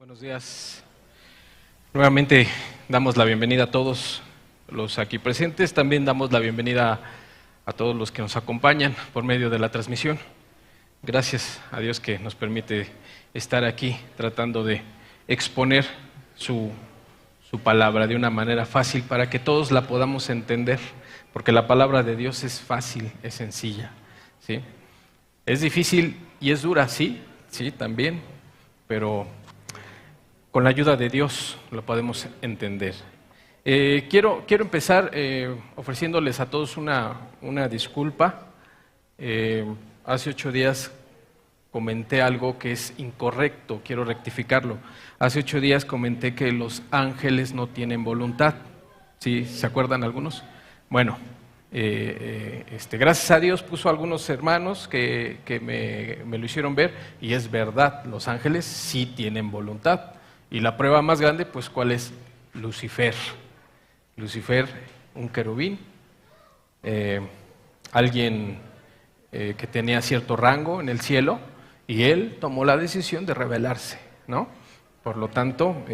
Buenos días. Nuevamente damos la bienvenida a todos los aquí presentes. También damos la bienvenida a todos los que nos acompañan por medio de la transmisión. Gracias a Dios que nos permite estar aquí tratando de exponer su palabra de una manera fácil para que todos la podamos entender, porque la palabra de Dios es fácil, es sencilla, ¿sí? Es difícil y es dura, sí, también, pero con la ayuda de Dios lo podemos entender. Quiero empezar ofreciéndoles a todos una disculpa. Hace 8 días comenté algo que es incorrecto, quiero rectificarlo. Hace 8 días comenté que los ángeles no tienen voluntad. ¿Sí? ¿Se acuerdan algunos? Bueno, gracias a Dios puso algunos hermanos que me lo hicieron ver, y es verdad, los ángeles sí tienen voluntad. Y la prueba más grande, pues, ¿cuál es? Lucifer. Lucifer, un querubín, alguien que tenía cierto rango en el cielo, y él tomó la decisión de rebelarse, ¿no? Por lo tanto,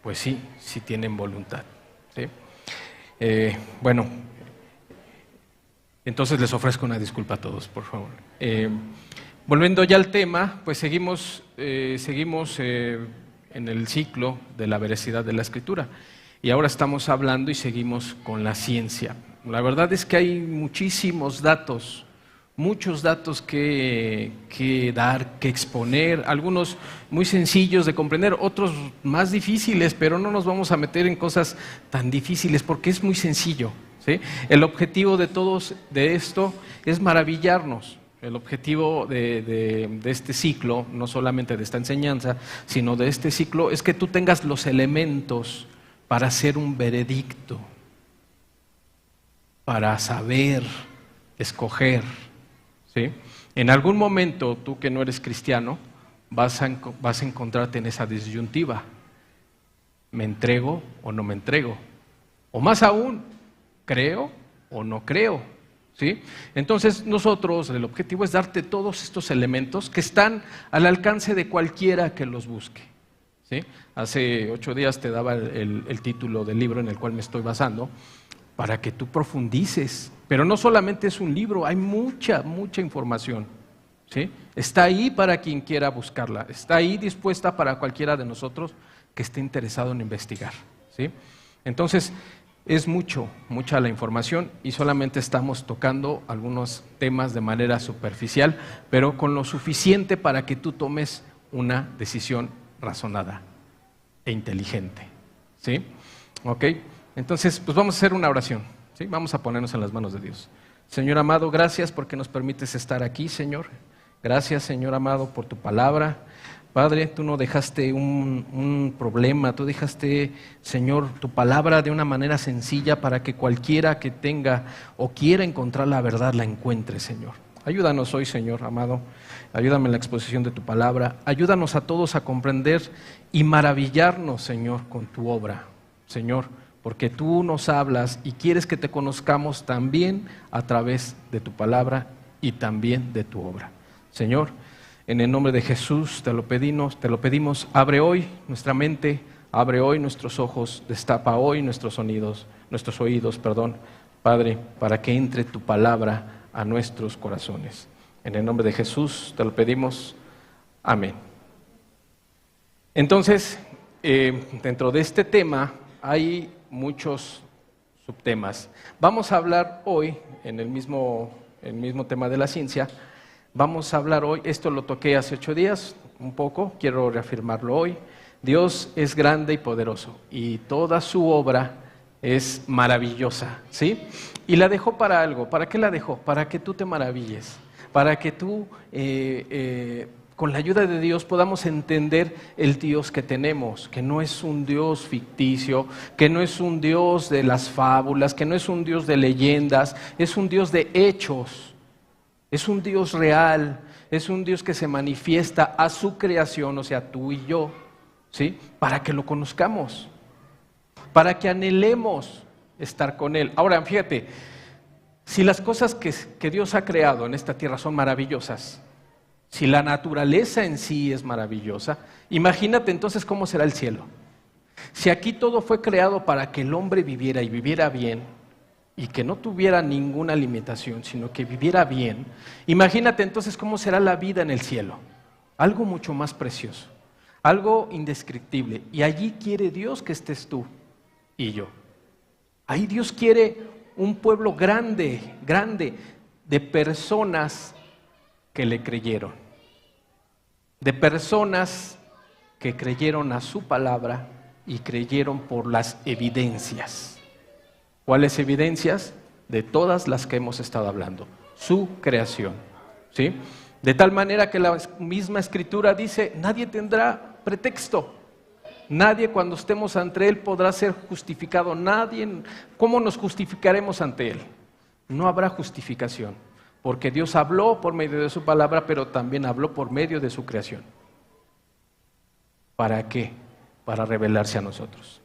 pues sí tienen voluntad, ¿sí? Bueno, entonces les ofrezco una disculpa a todos, por favor. Volviendo ya al tema, pues seguimos en el ciclo de la veracidad de la Escritura. Y ahora estamos hablando y seguimos con la ciencia. La verdad es que hay muchísimos datos, muchos datos que dar, que exponer, algunos muy sencillos de comprender, otros más difíciles, pero no nos vamos a meter en cosas tan difíciles porque es muy sencillo, ¿sí? El objetivo de todos de esto es maravillarnos. El objetivo de este ciclo, no solamente de esta enseñanza, sino de este ciclo, es que tú tengas los elementos para hacer un veredicto, para saber, escoger, ¿sí? En algún momento, tú que no eres cristiano, vas a encontrarte en esa disyuntiva. ¿Me entrego o no me entrego? O más aún, ¿creo o no creo? ¿Sí? Entonces nosotros, el objetivo es darte todos estos elementos que están al alcance de cualquiera que los busque, ¿sí? Hace 8 días te daba el título del libro en el cual me estoy basando, para que tú profundices, pero no solamente es un libro, hay mucha información, ¿sí? Está ahí para quien quiera buscarla, está ahí dispuesta para cualquiera de nosotros que esté interesado en investigar, ¿sí? Entonces, es mucha la información y solamente estamos tocando algunos temas de manera superficial, pero con lo suficiente para que tú tomes una decisión razonada e inteligente, ¿sí? ¿Ok? Entonces, pues vamos a hacer una oración, ¿sí? Vamos a ponernos en las manos de Dios. Señor amado, gracias porque nos permites estar aquí, Señor. Gracias, Señor amado, por tu palabra. Padre, tú no dejaste un problema, tú dejaste, Señor, tu palabra de una manera sencilla para que cualquiera que tenga o quiera encontrar la verdad la encuentre, Señor. Ayúdanos hoy, Señor amado, ayúdame en la exposición de tu palabra, ayúdanos a todos a comprender y maravillarnos, Señor, con tu obra, Señor, porque tú nos hablas y quieres que te conozcamos también a través de tu palabra y también de tu obra. Señor, en el nombre de Jesús te lo pedimos, abre hoy nuestra mente, abre hoy nuestros ojos, destapa hoy nuestros oídos, Padre, para que entre tu palabra a nuestros corazones. En el nombre de Jesús te lo pedimos, amén. Entonces, dentro de este tema hay muchos subtemas. Vamos a hablar hoy, en el mismo tema de la ciencia. Vamos a hablar hoy, esto lo toqué hace 8 días, un poco, quiero reafirmarlo hoy. Dios es grande y poderoso y toda su obra es maravillosa, ¿sí? Y la dejó para algo. ¿Para qué la dejó? Para que tú te maravilles, para que tú, con la ayuda de Dios, podamos entender el Dios que tenemos, que no es un Dios ficticio, que no es un Dios de las fábulas, que no es un Dios de leyendas, es un Dios de hechos. Es un Dios real, es un Dios que se manifiesta a su creación, o sea, tú y yo, ¿sí? Para que lo conozcamos, para que anhelemos estar con Él. Ahora, fíjate, si las cosas que Dios ha creado en esta tierra son maravillosas, Si la naturaleza en sí es maravillosa, imagínate entonces cómo será el cielo. Si aquí todo fue creado para que el hombre viviera y viviera bien, y que no tuviera ninguna limitación, sino que viviera bien, imagínate entonces cómo será la vida en el cielo. Algo mucho más precioso, algo indescriptible. Y allí quiere Dios que estés tú y yo. Ahí Dios quiere un pueblo grande, grande, de personas que le creyeron, de personas que creyeron a su palabra y creyeron por las evidencias. ¿Cuáles evidencias? De todas las que hemos estado hablando. Su creación, ¿sí? De tal manera que la misma Escritura dice, nadie tendrá pretexto. Nadie cuando estemos ante Él podrá ser justificado. Nadie. ¿Cómo nos justificaremos ante Él? No habrá justificación, porque Dios habló por medio de su palabra, pero también habló por medio de su creación. ¿Para qué? Para revelarse a nosotros.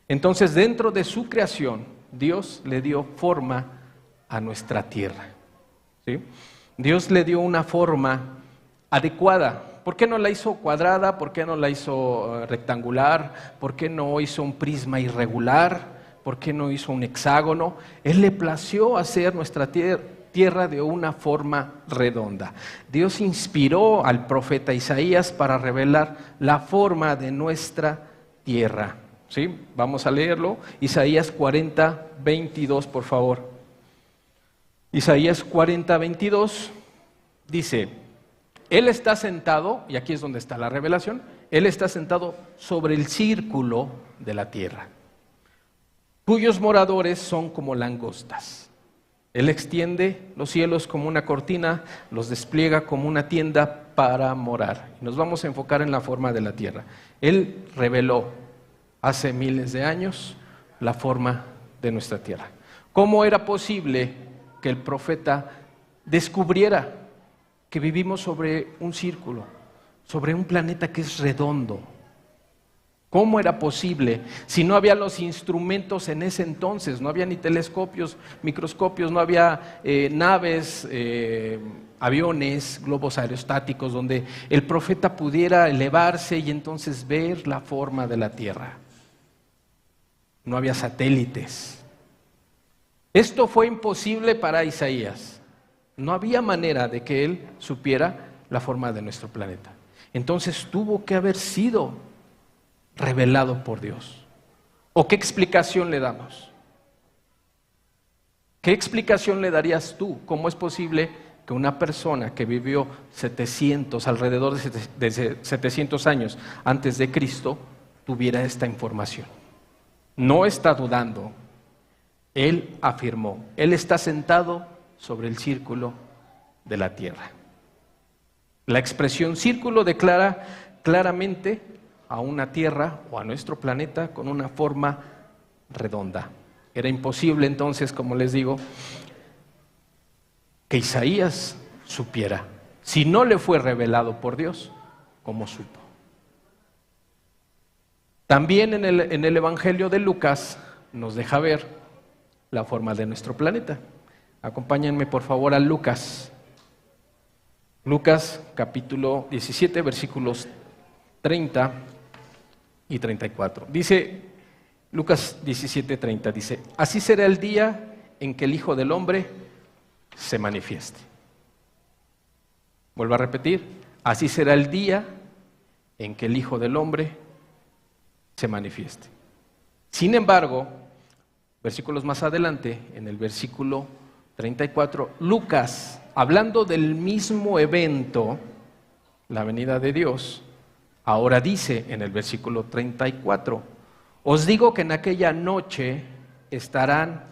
Entonces, dentro de su creación, Dios le dio forma a nuestra tierra, ¿sí? Dios le dio una forma adecuada. ¿Por qué no la hizo cuadrada? ¿Por qué no la hizo rectangular? ¿Por qué no hizo un prisma irregular? ¿Por qué no hizo un hexágono? Él le plació hacer nuestra tierra de una forma redonda. Dios inspiró al profeta Isaías para revelar la forma de nuestra tierra. ¿Sí? Vamos a leerlo. Isaías 40, 22, por favor. Isaías 40, 22 dice, Él está sentado, y aquí es donde está la revelación, Él está sentado sobre el círculo de la tierra, cuyos moradores son como langostas. Él extiende los cielos como una cortina, los despliega como una tienda para morar. Nos vamos a enfocar en la forma de la tierra. Él reveló hace miles de años la forma de nuestra tierra. ¿Cómo era posible que el profeta descubriera que vivimos sobre un círculo, sobre un planeta que es redondo? ¿Cómo era posible si no había los instrumentos en ese entonces? No había ni telescopios, microscopios, no había naves, aviones, globos aerostáticos donde el profeta pudiera elevarse y entonces ver la forma de la tierra. No había satélites. Esto fue imposible para Isaías. No había manera de que él supiera la forma de nuestro planeta. Entonces tuvo que haber sido revelado por Dios. ¿O qué explicación le damos? ¿Qué explicación le darías tú? ¿Cómo es posible que una persona que vivió alrededor de 700 años antes de Cristo tuviera esta información? No está dudando. Él afirmó, Él está sentado sobre el círculo de la tierra. La expresión círculo declara claramente a una tierra o a nuestro planeta con una forma redonda. Era imposible entonces, como les digo, que Isaías supiera. Si no le fue revelado por Dios, ¿cómo supo? También en el Evangelio de Lucas nos deja ver la forma de nuestro planeta. Acompáñenme por favor a Lucas. Lucas capítulo 17, versículos 30 y 34. Dice Lucas 17, 30, dice, así será el día en que el Hijo del Hombre se manifieste. Vuelvo a repetir, así será el día en que el Hijo del Hombre se manifieste. Sin embargo, versículos más adelante, en el versículo 34, Lucas, hablando del mismo evento, la venida de Dios, ahora dice en el versículo 34, os digo que en aquella noche estarán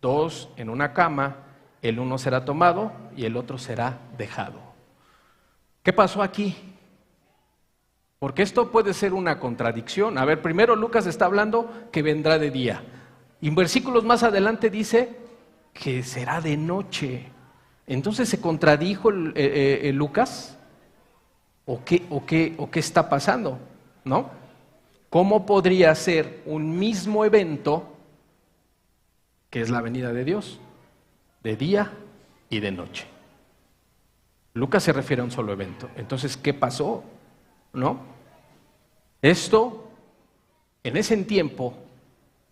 dos en una cama, el uno será tomado y el otro será dejado. ¿Qué pasó aquí? Porque esto puede ser una contradicción. A ver, primero Lucas está hablando que vendrá de día. Y en versículos más adelante dice que será de noche. Entonces, ¿se contradijo Lucas? ¿O qué está pasando? ¿No? ¿Cómo podría ser un mismo evento, que es la venida de Dios, de día y de noche? Lucas se refiere a un solo evento. Entonces, ¿qué pasó? ¿No? Esto, en ese tiempo,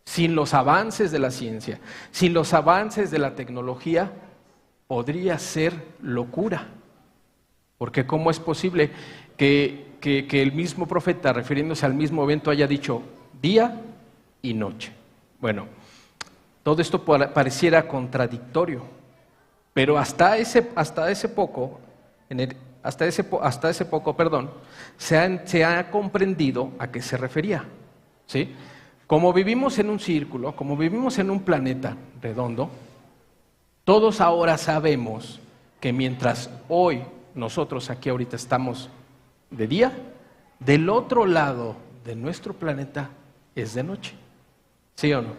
sin los avances de la ciencia, sin los avances de la tecnología, podría ser locura. Porque ¿cómo es posible que el mismo profeta, refiriéndose al mismo evento, haya dicho día y noche? Bueno, todo esto pareciera contradictorio, pero hasta ese poco, se ha comprendido a qué se refería, ¿sí? Como vivimos en un círculo, como vivimos en un planeta redondo, todos ahora sabemos que mientras hoy nosotros aquí ahorita estamos de día, del otro lado de nuestro planeta es de noche. ¿Sí o no?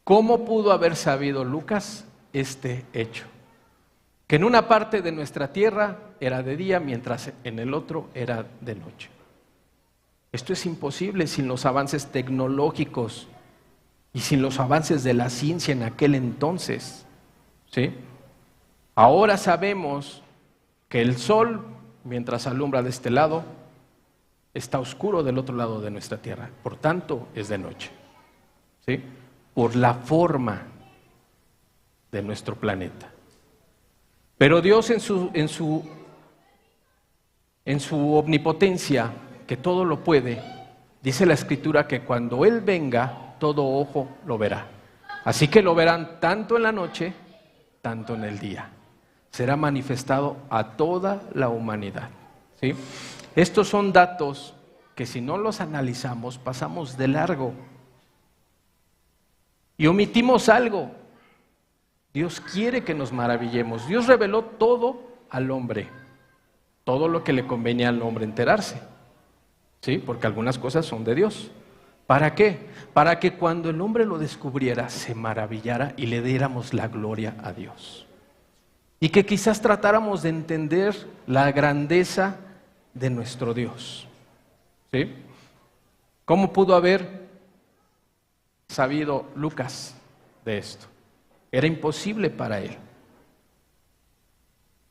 ¿Cómo pudo haber sabido Lucas este hecho? Que en una parte de nuestra tierra era de día, mientras en el otro era de noche. Esto es imposible sin los avances tecnológicos y sin los avances de la ciencia en aquel entonces, ¿sí? Ahora sabemos que el sol, mientras alumbra de este lado, está oscuro del otro lado de nuestra tierra, por tanto es de noche, ¿sí? Por la forma de nuestro planeta. Pero Dios en su omnipotencia, que todo lo puede, dice la Escritura que cuando Él venga, todo ojo lo verá. Así que lo verán tanto en la noche, tanto en el día. Será manifestado a toda la humanidad, ¿sí? Estos son datos que si no los analizamos, pasamos de largo y omitimos algo. Dios quiere que nos maravillemos. Dios reveló todo al hombre, todo lo que le convenía al hombre enterarse, ¿sí? Porque algunas cosas son de Dios. ¿Para qué? Para que cuando el hombre lo descubriera, se maravillara y le diéramos la gloria a Dios. Y que quizás tratáramos de entender la grandeza de nuestro Dios, ¿sí? ¿Cómo pudo haber sabido Lucas de esto? Era imposible para él.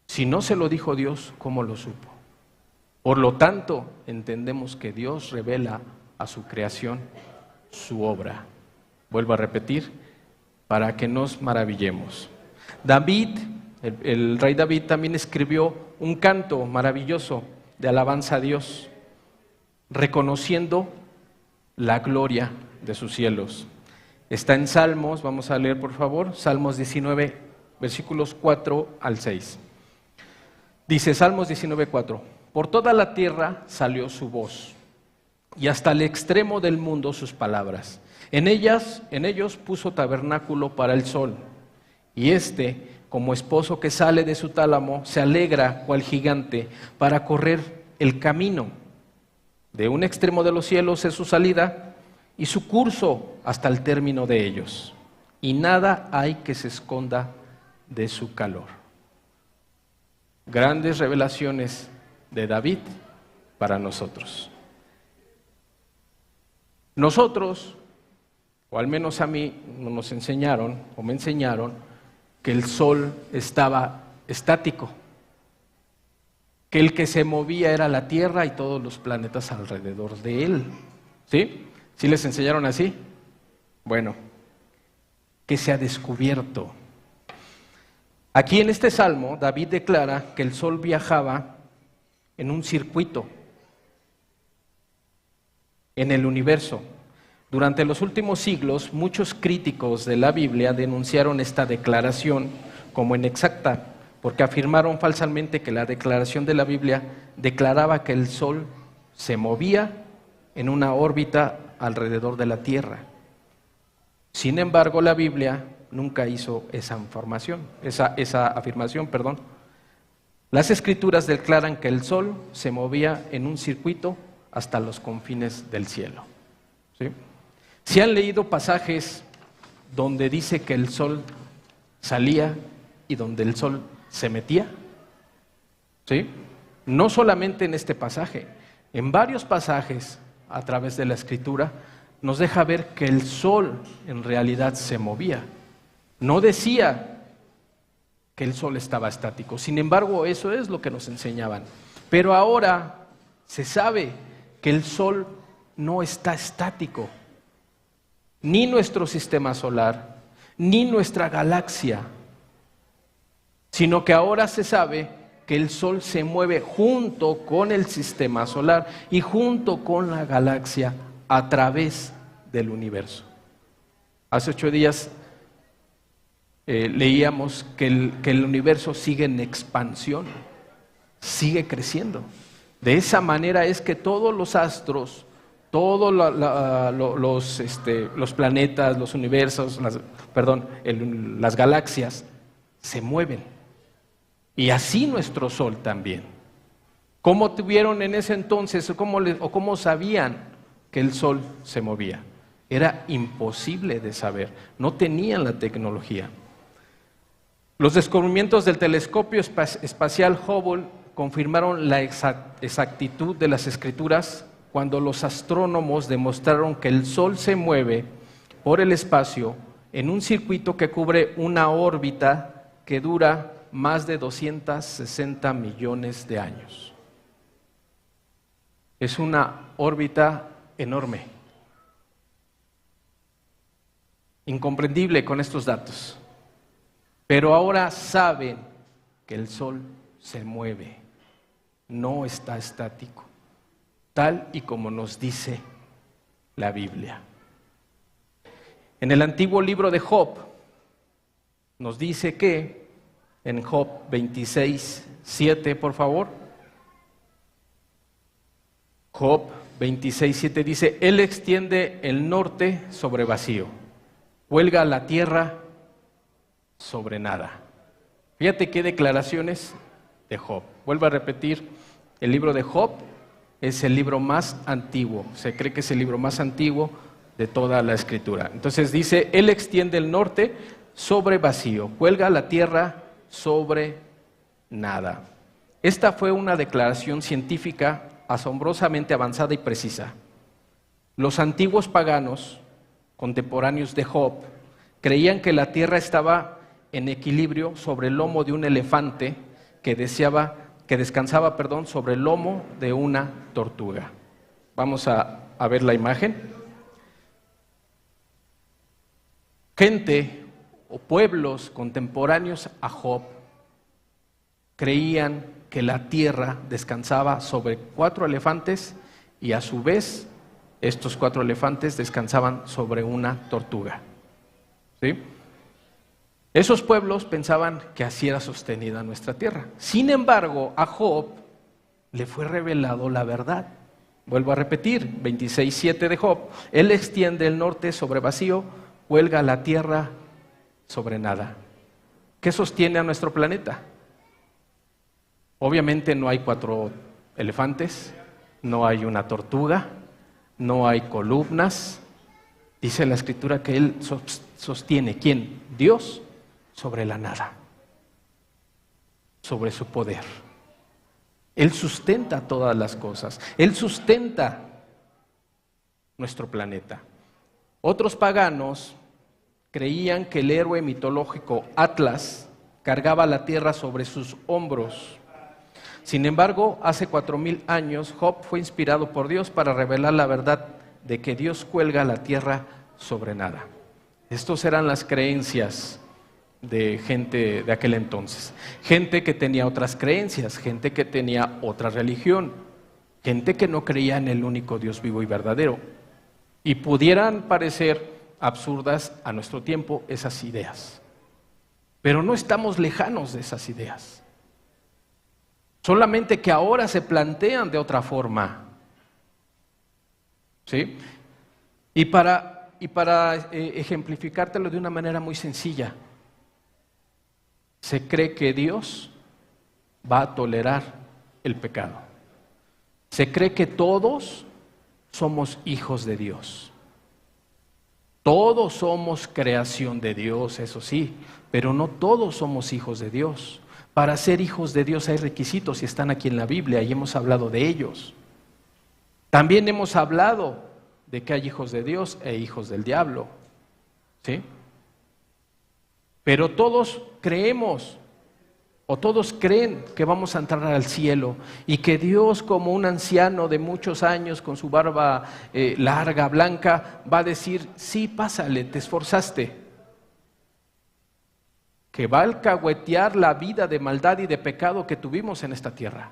Si no se lo dijo Dios, ¿cómo lo supo? Por lo tanto, entendemos que Dios revela a su creación su obra. Vuelvo a repetir, para que nos maravillemos. David, el rey David, también escribió un canto maravilloso de alabanza a Dios, reconociendo la gloria de sus cielos. Está en Salmos, vamos a leer por favor, Salmos 19, versículos 4 al 6. Dice Salmos 19, 4, por toda la tierra salió su voz, y hasta el extremo del mundo sus palabras. En ellos puso tabernáculo para el sol, y como esposo que sale de su tálamo, se alegra cual gigante para correr el camino. De un extremo de los cielos es su salida y su curso hasta el término de ellos. Y nada hay que se esconda de su calor. Grandes revelaciones de David para nosotros. Nosotros, o al menos a mí, nos enseñaron o me enseñaron que el sol estaba estático, que el que se movía era la Tierra y todos los planetas alrededor de él. ¿Sí? ¿Sí les enseñaron así? Bueno, que se ha descubierto. Aquí en este salmo, David declara que el sol viajaba en un circuito en el universo. Durante los últimos siglos, muchos críticos de la Biblia denunciaron esta declaración como inexacta, porque afirmaron falsamente que la declaración de la Biblia declaraba que el Sol se movía en una órbita alrededor de la Tierra. Sin embargo, la Biblia nunca hizo esa afirmación. Las Escrituras declaran que el Sol se movía en un circuito hasta los confines del cielo, ¿sí? ¿Sí han leído pasajes donde dice que el sol salía y donde el sol se metía? ¿Sí? No solamente en este pasaje, en varios pasajes a través de la Escritura nos deja ver que el sol en realidad se movía. No decía que el sol estaba estático. Sin embargo, eso es lo que nos enseñaban. Pero ahora se sabe que el sol no está estático, ni nuestro sistema solar, ni nuestra galaxia, sino que ahora se sabe que el sol se mueve junto con el sistema solar y junto con la galaxia a través del universo. Hace 8 días leíamos que el universo sigue en expansión, sigue creciendo. De esa manera es que todos los astros, todos los planetas, los universos, las galaxias se mueven. Y así nuestro sol también. ¿Cómo tuvieron en ese entonces o cómo sabían que el sol se movía? Era imposible de saber, no tenían la tecnología. Los descubrimientos del telescopio espacial Hubble confirmaron la exactitud de las escrituras cuando los astrónomos demostraron que el sol se mueve por el espacio en un circuito que cubre una órbita que dura más de 260 millones de años. Es una órbita enorme, incomprendible con estos datos. Pero ahora saben que el sol se mueve, no está estático, tal y como nos dice la Biblia. En el antiguo libro de Job nos dice que, en Job 26:7, por favor. Job 26:7 dice: Él extiende el norte sobre vacío, huelga la tierra sobre nada. Fíjate qué declaraciones de Job. Vuelvo a repetir, el libro de Job es el libro más antiguo, se cree que es el libro más antiguo de toda la escritura. Entonces dice: Él extiende el norte sobre vacío, huelga la tierra sobre nada. Esta fue una declaración científica asombrosamente avanzada y precisa. Los antiguos paganos, contemporáneos de Job, creían que la tierra estaba en equilibrio sobre el lomo de un elefante que descansaba sobre el lomo de una tortuga. Vamos a ver la imagen. Gente o pueblos contemporáneos a Job creían que la tierra descansaba sobre 4 elefantes y a su vez estos 4 elefantes descansaban sobre una tortuga. ¿Sí? Esos pueblos pensaban que así era sostenida nuestra tierra. Sin embargo, a Job le fue revelado la verdad. Vuelvo a repetir, 26:7 de Job: Él extiende el norte sobre vacío, huelga la tierra sobre nada. ¿Qué sostiene a nuestro planeta? Obviamente no hay 4 elefantes, no hay una tortuga, no hay columnas. Dice la Escritura que Él sostiene, ¿quién? Dios, sobre la nada, sobre su poder. Él sustenta todas las cosas, Él sustenta nuestro planeta. Otros paganos creían que el héroe mitológico Atlas cargaba la tierra sobre sus hombros. Sin embargo, hace 4000 años, Job fue inspirado por Dios para revelar la verdad de que Dios cuelga la tierra sobre nada. Estas eran las creencias de gente de aquel entonces. Gente que tenía otras creencias, gente que tenía otra religión, gente que no creía en el único Dios vivo y verdadero. Y pudieran parecer absurdas a nuestro tiempo esas ideas. Pero no estamos lejanos de esas ideas. Solamente que ahora se plantean de otra forma. ¿Sí? Y para ejemplificártelo de una manera muy sencilla, se cree que Dios va a tolerar el pecado. Se cree que todos somos hijos de Dios. Todos somos creación de Dios, eso sí, pero no todos somos hijos de Dios. Para ser hijos de Dios hay requisitos y están aquí en la Biblia y hemos hablado de ellos. También hemos hablado de que hay hijos de Dios e hijos del diablo, ¿sí? Pero todos creemos O todos creen que vamos a entrar al cielo y que Dios, como un anciano de muchos años con su barba larga, blanca, va a decir, sí, pásale, te esforzaste. Que va a alcahuetear la vida de maldad y de pecado que tuvimos en esta tierra.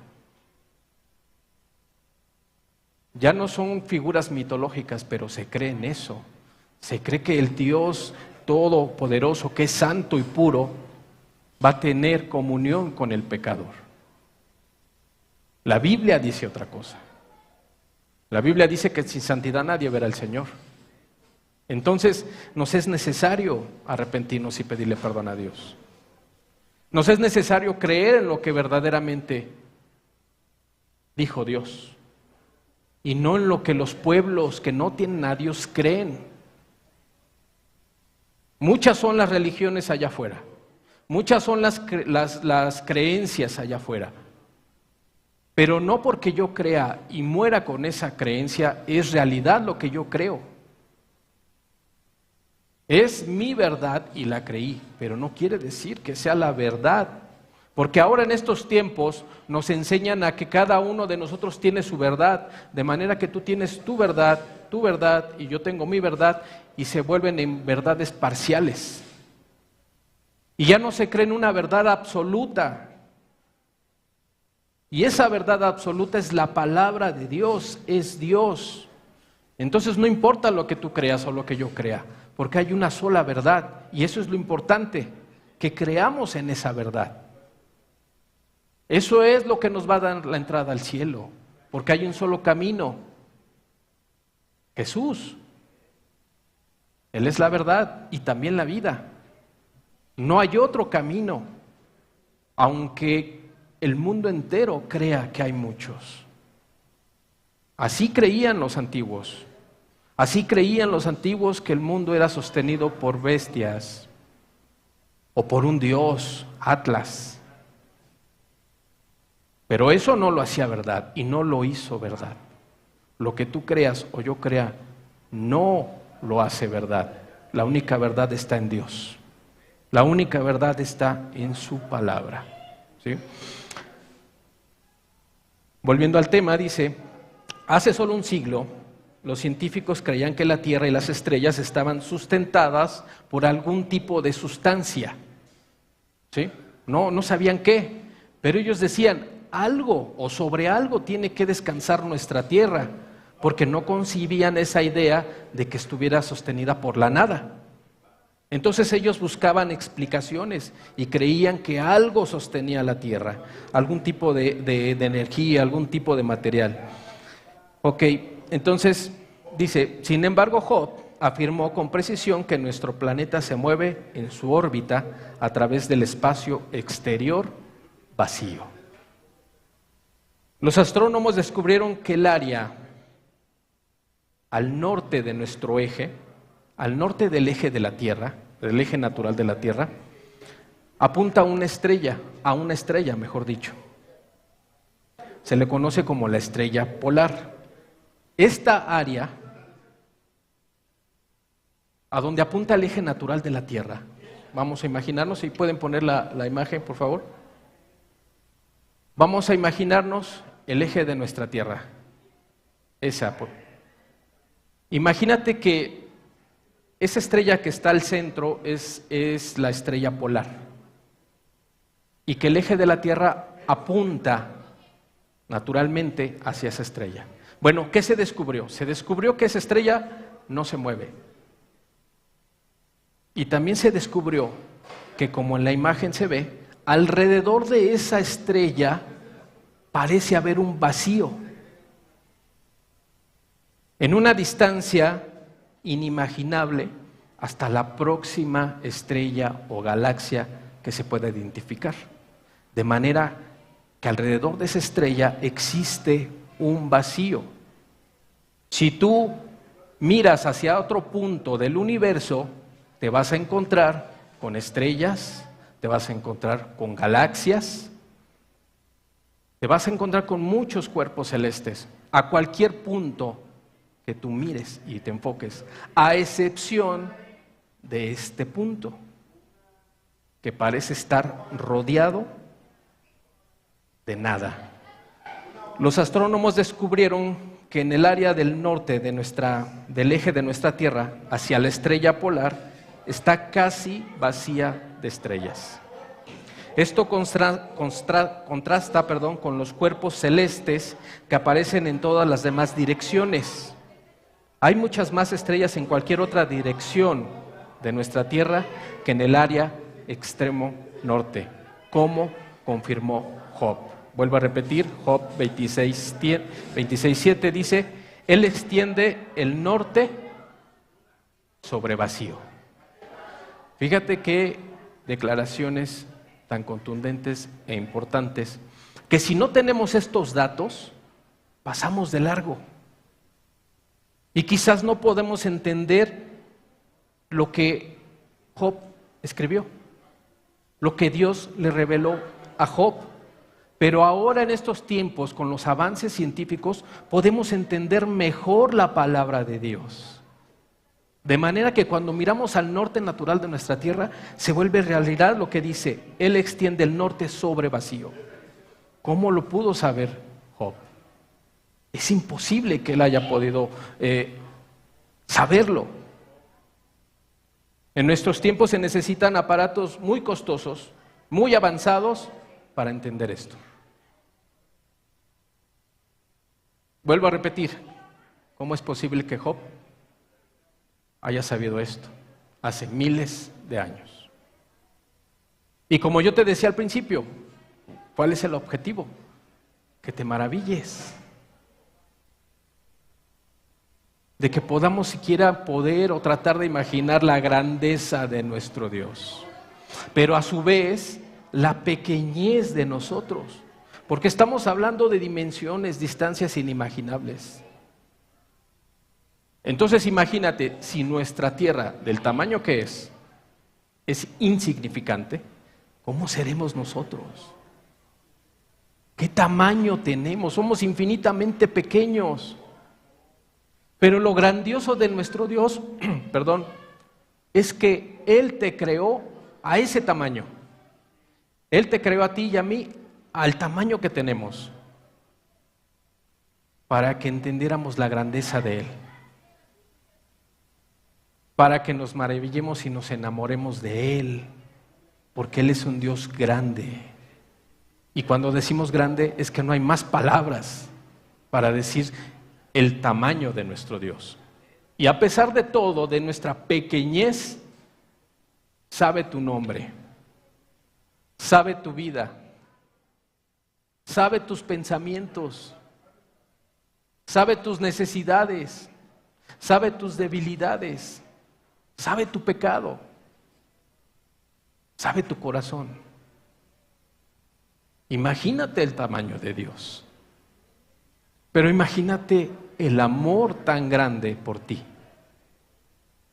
Ya no son figuras mitológicas, pero se cree en eso. Se cree que el Dios todopoderoso, que es santo y puro, va a tener comunión con el pecador. La Biblia dice otra cosa. La Biblia dice que sin santidad nadie verá al Señor. Entonces, nos es necesario arrepentirnos y pedirle perdón a Dios. Nos es necesario creer en lo que verdaderamente dijo Dios y no en lo que los pueblos que no tienen a Dios creen. Muchas son las religiones allá afuera, muchas son las creencias allá afuera, pero no porque yo crea y muera con esa creencia es realidad lo que yo creo. Es mi verdad y la creí, pero no quiere decir que sea la verdad. Porque ahora en estos tiempos nos enseñan a que cada uno de nosotros tiene su verdad, de manera que tú tienes tu verdad y yo tengo mi verdad y se vuelven en verdades parciales. Y ya no se cree en una verdad absoluta. Y esa verdad absoluta es la palabra de Dios, es Dios. Entonces no importa lo que tú creas o lo que yo crea, porque hay una sola verdad y eso es lo importante, que creamos en esa verdad. Eso es lo que nos va a dar la entrada al cielo, porque hay un solo camino, Jesús. Él es la verdad y también la vida. No hay otro camino, aunque el mundo entero crea que hay muchos. Así creían los antiguos. Así creían los antiguos que el mundo era sostenido por bestias o por un dios, Atlas. Pero eso no lo hacía verdad y no lo hizo verdad. Lo que tú creas o yo crea no lo hace verdad. La única verdad está en Dios. La única verdad está en su palabra. ¿Sí? Volviendo al tema, dice, hace solo un siglo, los científicos creían que la Tierra y las estrellas estaban sustentadas por algún tipo de sustancia. ¿Sí? No sabían qué, pero ellos decían, algo o sobre algo tiene que descansar nuestra Tierra, porque no concibían esa idea de que estuviera sostenida por la nada. Entonces ellos buscaban explicaciones y creían que algo sostenía la Tierra, algún tipo de energía, algún tipo de material. Ok, entonces dice, sin embargo Job afirmó con precisión que nuestro planeta se mueve en su órbita a través del espacio exterior vacío. Los astrónomos descubrieron que el área al norte de nuestro eje, al norte del eje de la Tierra, del eje natural de la Tierra, apunta a una estrella, mejor dicho. Se le conoce como la estrella polar. Esta área, a donde apunta el eje natural de la Tierra, vamos a imaginarnos, si pueden poner la imagen, por favor. Vamos a imaginarnos el eje de nuestra Tierra. Imagínate que esa estrella que está al centro es la estrella polar y que el eje de la Tierra apunta naturalmente hacia esa estrella. Bueno, ¿qué se descubrió? Se descubrió que esa estrella no se mueve. Y también se descubrió que, como en la imagen se ve, alrededor de esa estrella parece haber un vacío. En una distancia inimaginable hasta la próxima estrella o galaxia que se pueda identificar. De manera que alrededor de esa estrella existe un vacío. Si tú miras hacia otro punto del universo, te vas a encontrar con estrellas, te vas a encontrar con galaxias, te vas a encontrar con muchos cuerpos celestes, a cualquier punto que tú mires y te enfoques, a excepción de este punto, que parece estar rodeado de nada. Los astrónomos descubrieron que en el área del norte del eje de nuestra Tierra, hacia la estrella polar, está casi vacía de estrellas. Esto contrasta con los cuerpos celestes que aparecen en todas las demás direcciones. Hay muchas más estrellas en cualquier otra dirección de nuestra Tierra que en el área extremo norte, como confirmó Job. Vuelvo a repetir, Job 26:7 dice: Él extiende el norte sobre vacío. Fíjate qué declaraciones tan contundentes e importantes, que si no tenemos estos datos, pasamos de largo. Y quizás no podemos entender lo que Job escribió, lo que Dios le reveló a Job. Pero ahora en estos tiempos, con los avances científicos, podemos entender mejor la palabra de Dios. De manera que cuando miramos al norte natural de nuestra tierra, se vuelve realidad lo que dice: Él extiende el norte sobre vacío. ¿Cómo lo pudo saber Job? Es imposible que él haya podido saberlo. En nuestros tiempos se necesitan aparatos muy costosos, muy avanzados, para entender esto. Vuelvo a repetir, ¿cómo es posible que Job haya sabido esto hace miles de años? Y como yo te decía al principio, ¿cuál es el objetivo? Que te maravilles, de que podamos siquiera poder o tratar de imaginar la grandeza de nuestro Dios, pero a su vez la pequeñez de nosotros, porque estamos hablando de dimensiones, distancias inimaginables. Entonces imagínate, si nuestra tierra, del tamaño que es insignificante, ¿cómo seremos nosotros? ¿Qué tamaño tenemos? Somos infinitamente pequeños. Pero lo grandioso de nuestro Dios, es que Él te creó a ese tamaño. Él te creó a ti y a mí al tamaño que tenemos, para que entendiéramos la grandeza de Él, para que nos maravillemos y nos enamoremos de Él, porque Él es un Dios grande. Y cuando decimos grande es que no hay más palabras para decir el tamaño de nuestro Dios. Y a pesar de todo, de nuestra pequeñez, sabe tu nombre, sabe tu vida, sabe tus pensamientos, sabe tus necesidades, sabe tus debilidades, sabe tu pecado, sabe tu corazón. Imagínate el tamaño de Dios, pero imagínate el amor tan grande por ti,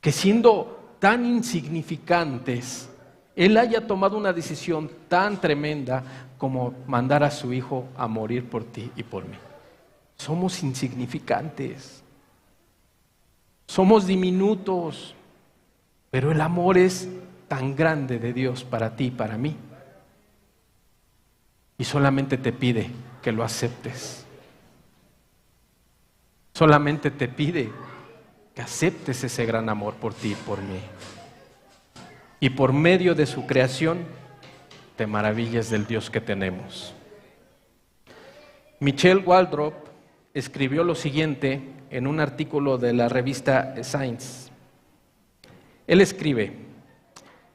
que siendo tan insignificantes, Él haya tomado una decisión tan tremenda como mandar a su Hijo a morir por ti y por mí. Somos insignificantes, somos diminutos, pero el amor es tan grande de Dios para ti y para mí. Y solamente te pide que lo aceptes. Solamente te pide que aceptes ese gran amor por ti y por mí. Y por medio de su creación, te maravilles del Dios que tenemos. Michel Waldrop escribió lo siguiente en un artículo de la revista Science. Él escribe: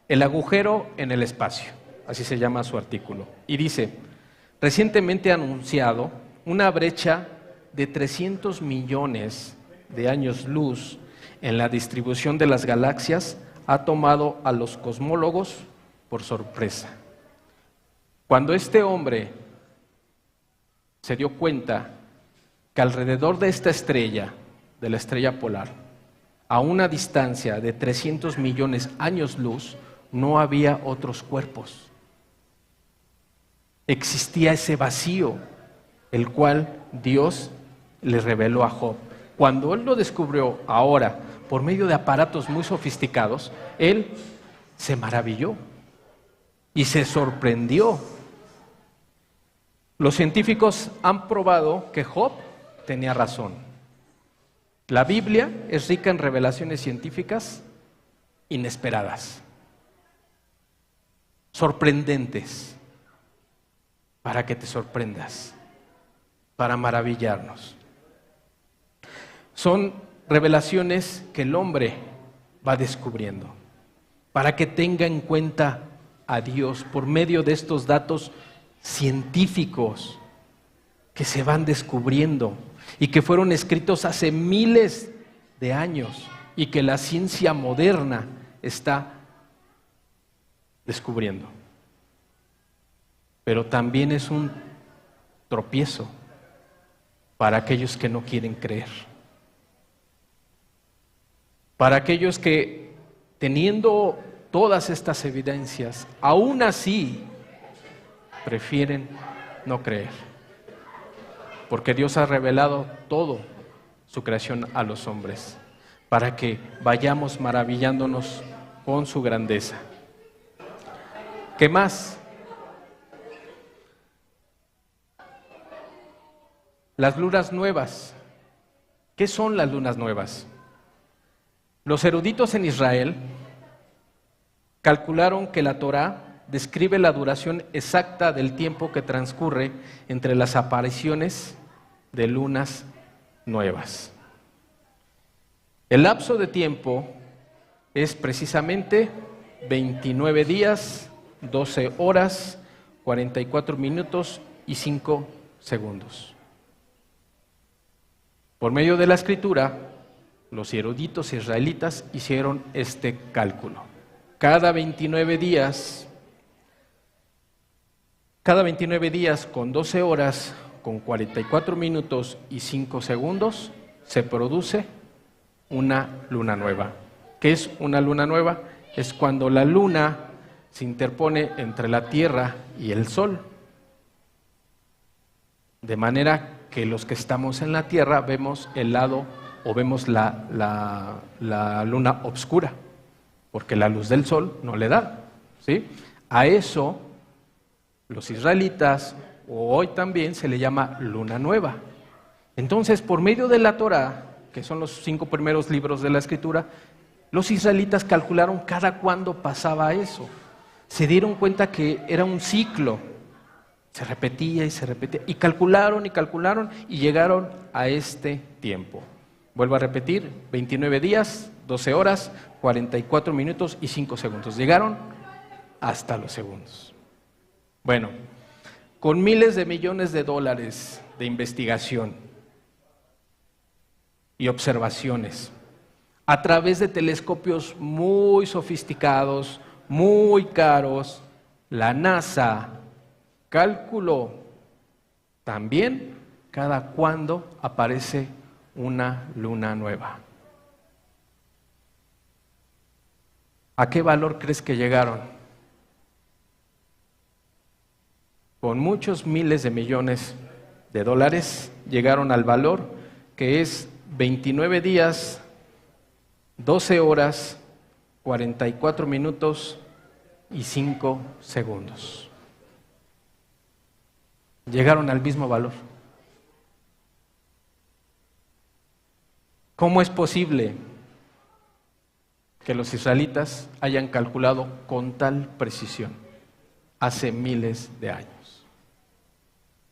el agujero en el espacio, así se llama su artículo, y dice: recientemente anunciado una brecha de 300 millones de años luz en la distribución de las galaxias ha tomado a los cosmólogos por sorpresa. Cuando este hombre se dio cuenta que alrededor de esta estrella, de la estrella polar, a una distancia de 300 millones de años luz, no había otros cuerpos. Existía ese vacío, el cual Dios le reveló a Job. Cuando él lo descubrió ahora, por medio de aparatos muy sofisticados, él se maravilló y se sorprendió. Los científicos han probado que Job tenía razón. La Biblia es rica en revelaciones científicas inesperadas, sorprendentes, para que te sorprendas, para maravillarnos. Son revelaciones que el hombre va descubriendo, para que tenga en cuenta a Dios por medio de estos datos científicos que se van descubriendo y que fueron escritos hace miles de años y que la ciencia moderna está descubriendo. Pero también es un tropiezo para aquellos que no quieren creer. Para aquellos que, teniendo todas estas evidencias, aún así prefieren no creer. Porque Dios ha revelado todo su creación a los hombres, para que vayamos maravillándonos con su grandeza. ¿Qué más? Las lunas nuevas. ¿Qué son las lunas nuevas? Los eruditos en Israel calcularon que la Torá describe la duración exacta del tiempo que transcurre entre las apariciones de lunas nuevas. El lapso de tiempo es precisamente 29 días, 12 horas, 44 minutos y 5 segundos. Por medio de la escritura, los eruditos israelitas hicieron este cálculo. Cada 29 días con 12 horas, con 44 minutos y 5 segundos, se produce una luna nueva. ¿Qué es una luna nueva? Es cuando la luna se interpone entre la Tierra y el Sol. De manera que los que estamos en la Tierra vemos el lado o vemos la luna oscura, porque la luz del Sol no le da, ¿sí? A eso los israelitas, o hoy también, se le llama luna nueva. Entonces, por medio de la Torá, que son los 5 primeros libros de la Escritura, los israelitas calcularon cada cuándo pasaba eso. Se dieron cuenta que era un ciclo, se repetía, y calcularon y llegaron a este tiempo. Vuelvo a repetir, 29 días, 12 horas, 44 minutos y 5 segundos. Llegaron hasta los segundos. Bueno, con miles de millones de dólares de investigación y observaciones, a través de telescopios muy sofisticados, muy caros, la NASA calculó también cada cuándo aparece una luna nueva. ¿A qué valor crees que llegaron? Con muchos miles de millones de dólares llegaron al valor que es 29 días, 12 horas, 44 minutos y 5 segundos. Llegaron al mismo valor. ¿Cómo es posible que los israelitas hayan calculado con tal precisión hace miles de años?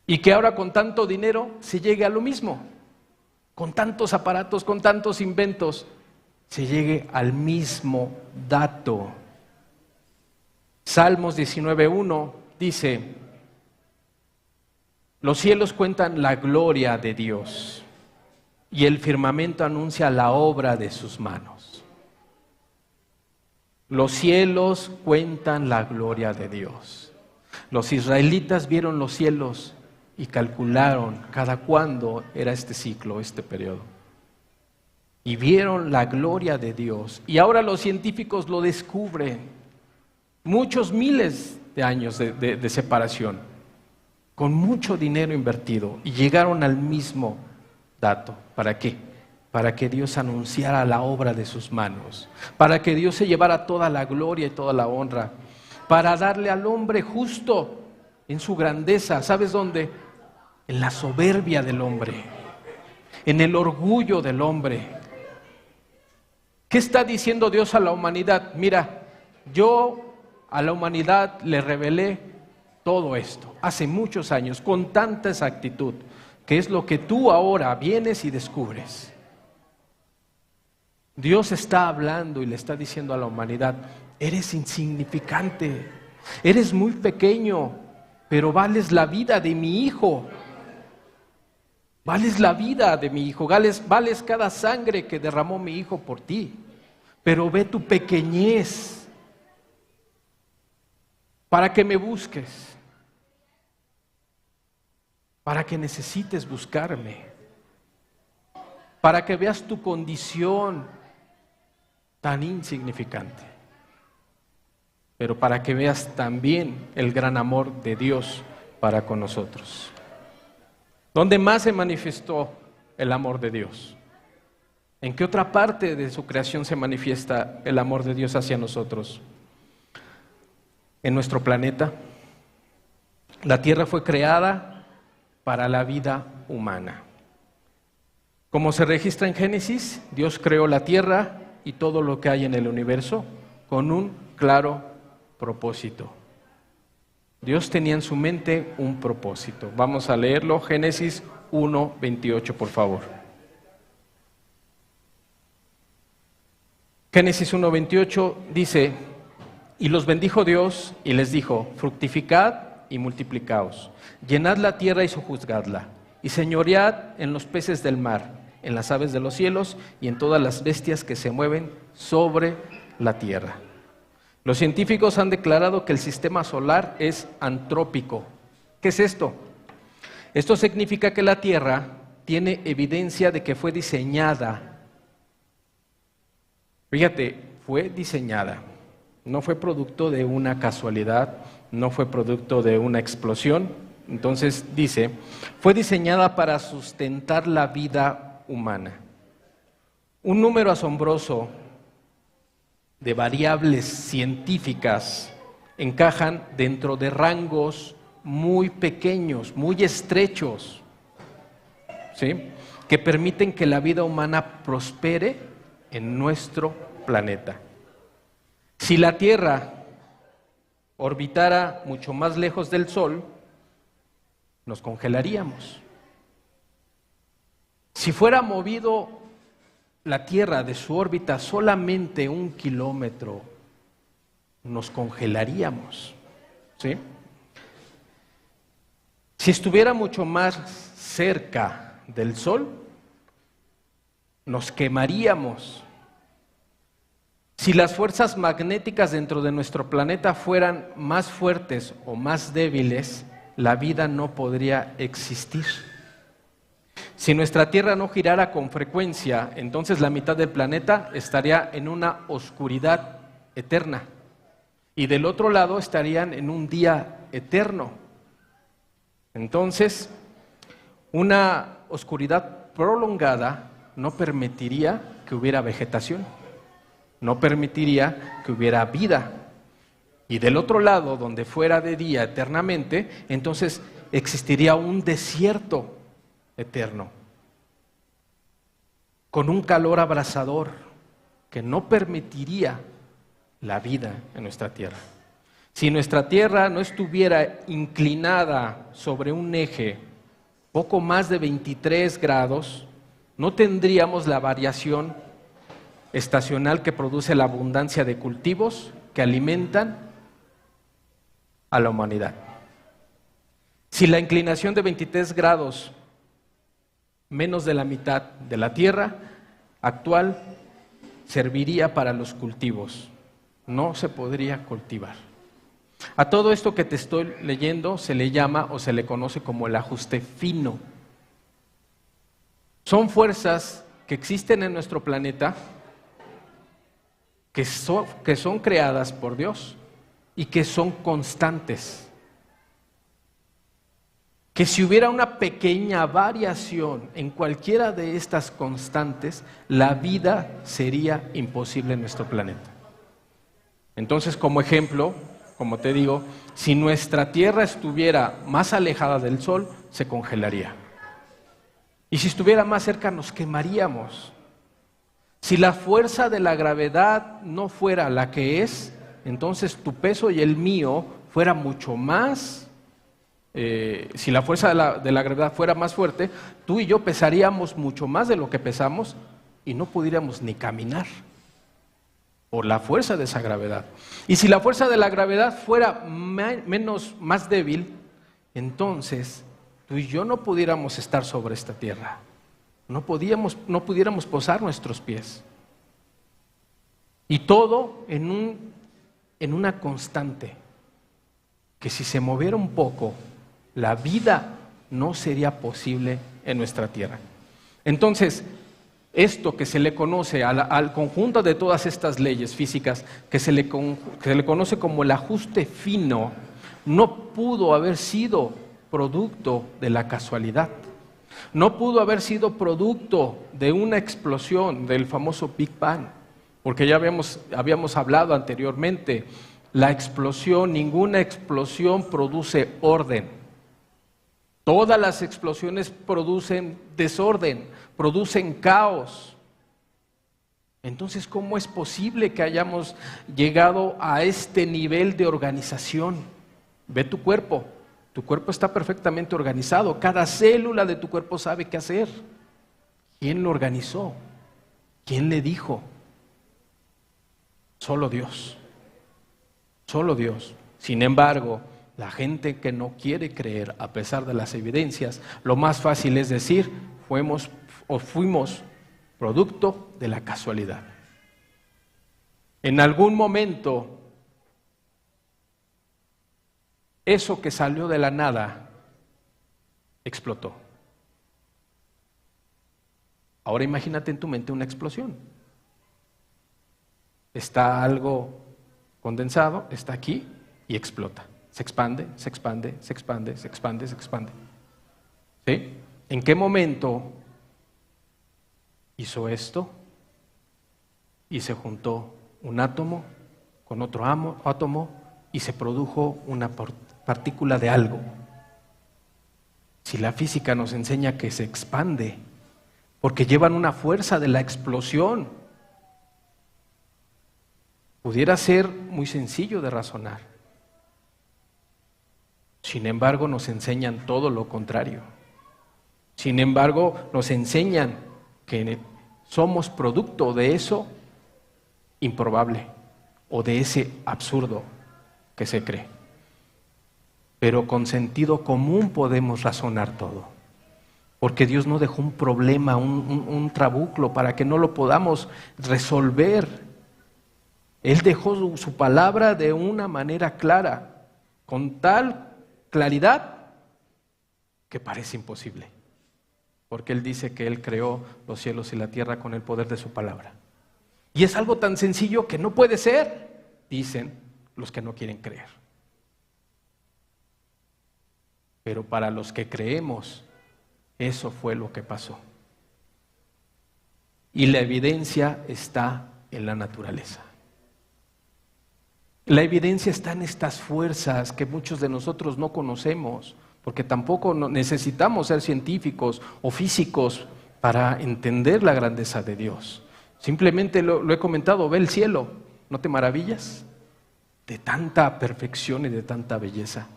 Y que ahora con tanto dinero se llegue a lo mismo, con tantos aparatos, con tantos inventos, se llegue al mismo dato. Salmos 19:1 dice: los cielos cuentan la gloria de Dios y el firmamento anuncia la obra de sus manos. Los cielos cuentan la gloria de Dios. Los israelitas vieron los cielos y calcularon cada cuándo era este ciclo, este periodo. Y vieron la gloria de Dios. Y ahora los científicos lo descubren. Muchos miles de años de separación, con mucho dinero invertido, y llegaron al mismo dato. ¿Para qué? Para que Dios anunciara la obra de sus manos, para que Dios se llevara toda la gloria y toda la honra, para darle al hombre justo en su grandeza. ¿Sabes dónde? En la soberbia del hombre, en el orgullo del hombre. ¿Qué está diciendo Dios a la humanidad? Mira, yo a la humanidad le revelé todo esto hace muchos años, con tanta exactitud, que es lo que tú ahora vienes y descubres. Dios está hablando y le está diciendo a la humanidad: eres insignificante, eres muy pequeño, pero vales la vida de mi hijo. Vales la vida de mi hijo, vales cada sangre que derramó mi hijo por ti. Pero ve tu pequeñez para que me busques, para que necesites buscarme, para que veas tu condición tan insignificante, pero para que veas también el gran amor de Dios para con nosotros. ¿Dónde más se manifestó el amor de Dios? ¿En qué otra parte de su creación se manifiesta el amor de Dios hacia nosotros? En nuestro planeta. La Tierra fue creada para la vida humana. Como se registra en Génesis, Dios creó la Tierra y todo lo que hay en el universo con un claro propósito. Dios tenía en su mente un propósito. Vamos a leerlo, Génesis 1:28, por favor. Génesis 1:28 dice: y los bendijo Dios y les dijo: fructificad y multiplicaos, llenad la tierra y sojuzgadla, y señoread en los peces del mar, en las aves de los cielos y en todas las bestias que se mueven sobre la tierra. Los científicos han declarado que el sistema solar es antrópico. ¿Qué es esto? Esto significa que la Tierra tiene evidencia de que fue diseñada. Fíjate, fue diseñada. No fue producto de una casualidad, no fue producto de una explosión. Entonces dice, fue diseñada para sustentar la vida humana. Un número asombroso de variables científicas encajan dentro de rangos muy pequeños, muy estrechos, ¿sí?, que permiten que la vida humana prospere en nuestro planeta. Si la Tierra orbitara mucho más lejos del Sol, nos congelaríamos. Si fuera movido la Tierra de su órbita solamente 1 kilómetro, nos congelaríamos, ¿sí? Si estuviera mucho más cerca del Sol, nos quemaríamos. Si las fuerzas magnéticas dentro de nuestro planeta fueran más fuertes o más débiles, la vida no podría existir. Si nuestra Tierra no girara con frecuencia, entonces la mitad del planeta estaría en una oscuridad eterna y del otro lado estarían en un día eterno. Entonces, una oscuridad prolongada no permitiría que hubiera vegetación, no permitiría que hubiera vida. Y del otro lado, donde fuera de día eternamente, entonces existiría un desierto eterno, con un calor abrasador que no permitiría la vida en nuestra tierra. Si nuestra tierra no estuviera inclinada sobre un eje poco más de 23 grados, no tendríamos la variación estacional que produce la abundancia de cultivos que alimentan a la humanidad. Si la inclinación de 23 grados menos de la mitad de la tierra actual serviría para los cultivos, no se podría cultivar. A todo esto que te estoy leyendo se le llama o se le conoce como el ajuste fino. Son fuerzas que existen en nuestro planeta, que son creadas por Dios y que son constantes. Que si hubiera una pequeña variación en cualquiera de estas constantes, la vida sería imposible en nuestro planeta. Entonces, como ejemplo, como te digo, si nuestra Tierra estuviera más alejada del Sol, se congelaría. Y si estuviera más cerca, nos quemaríamos. Si la fuerza de la gravedad no fuera la que es, entonces tu peso y el mío fuera mucho más. Si la fuerza de la gravedad fuera más fuerte, tú y yo pesaríamos mucho más de lo que pesamos y no pudiéramos ni caminar por la fuerza de esa gravedad. Y si la fuerza de la gravedad fuera más débil, entonces tú y yo no pudiéramos estar sobre esta tierra. No pudiéramos posar nuestros pies. Y todo en una constante, que si se moviera un poco, la vida no sería posible en nuestra tierra. Entonces, esto que se le conoce al conjunto de todas estas leyes físicas, que se le conoce como el ajuste fino, no pudo haber sido producto de la casualidad. No pudo haber sido producto de una explosión del famoso Big Bang, porque ya habíamos hablado anteriormente, ninguna explosión produce orden. Todas las explosiones producen desorden, producen caos. Entonces, ¿cómo es posible que hayamos llegado a este nivel de organización? Ve tu cuerpo está perfectamente organizado, cada célula de tu cuerpo sabe qué hacer. ¿Quién lo organizó? ¿Quién le dijo? Solo Dios. Solo Dios. Sin embargo, la gente que no quiere creer a pesar de las evidencias, lo más fácil es decir, fuimos producto de la casualidad. En algún momento, eso que salió de la nada explotó. Ahora imagínate en tu mente una explosión. Está algo condensado, está aquí y explota. Se expande, se expande, se expande, se expande, se expande. ¿Sí? ¿En qué momento hizo esto? Y se juntó un átomo con otro átomo y se produjo una partícula de algo. Si la física nos enseña que se expande, porque llevan una fuerza de la explosión, pudiera ser muy sencillo de razonar. Sin embargo, nos enseñan todo lo contrario. Sin embargo, nos enseñan que somos producto de eso improbable o de ese absurdo que se cree. Pero con sentido común podemos razonar todo. Porque Dios no dejó un problema, un trabuclo para que no lo podamos resolver. Él dejó su palabra de una manera clara, con tal claridad que parece imposible. Porque Él dice que Él creó los cielos y la tierra con el poder de su palabra. Y es algo tan sencillo que no puede ser, dicen los que no quieren creer. Pero para los que creemos, eso fue lo que pasó. Y la evidencia está en la naturaleza. La evidencia está en estas fuerzas que muchos de nosotros no conocemos, porque tampoco necesitamos ser científicos o físicos para entender la grandeza de Dios. Simplemente lo he comentado, ve el cielo, ¿no te maravillas? De tanta perfección y de tanta belleza.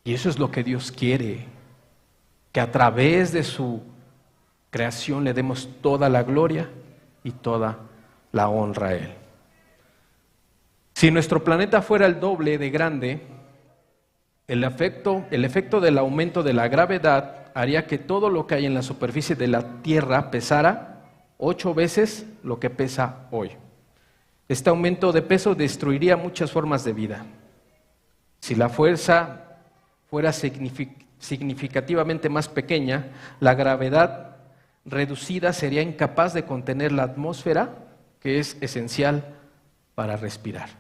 Y eso es lo que Dios quiere, que a través de su creación le demos toda la gloria y toda la honra a Él. Si nuestro planeta fuera el doble de grande, el efecto del aumento de la gravedad haría que todo lo que hay en la superficie de la Tierra pesara 8 veces lo que pesa hoy. Este aumento de peso destruiría muchas formas de vida. Si la fuerza fuera significativamente más pequeña, la gravedad reducida sería incapaz de contener la atmósfera, que es esencial para respirar.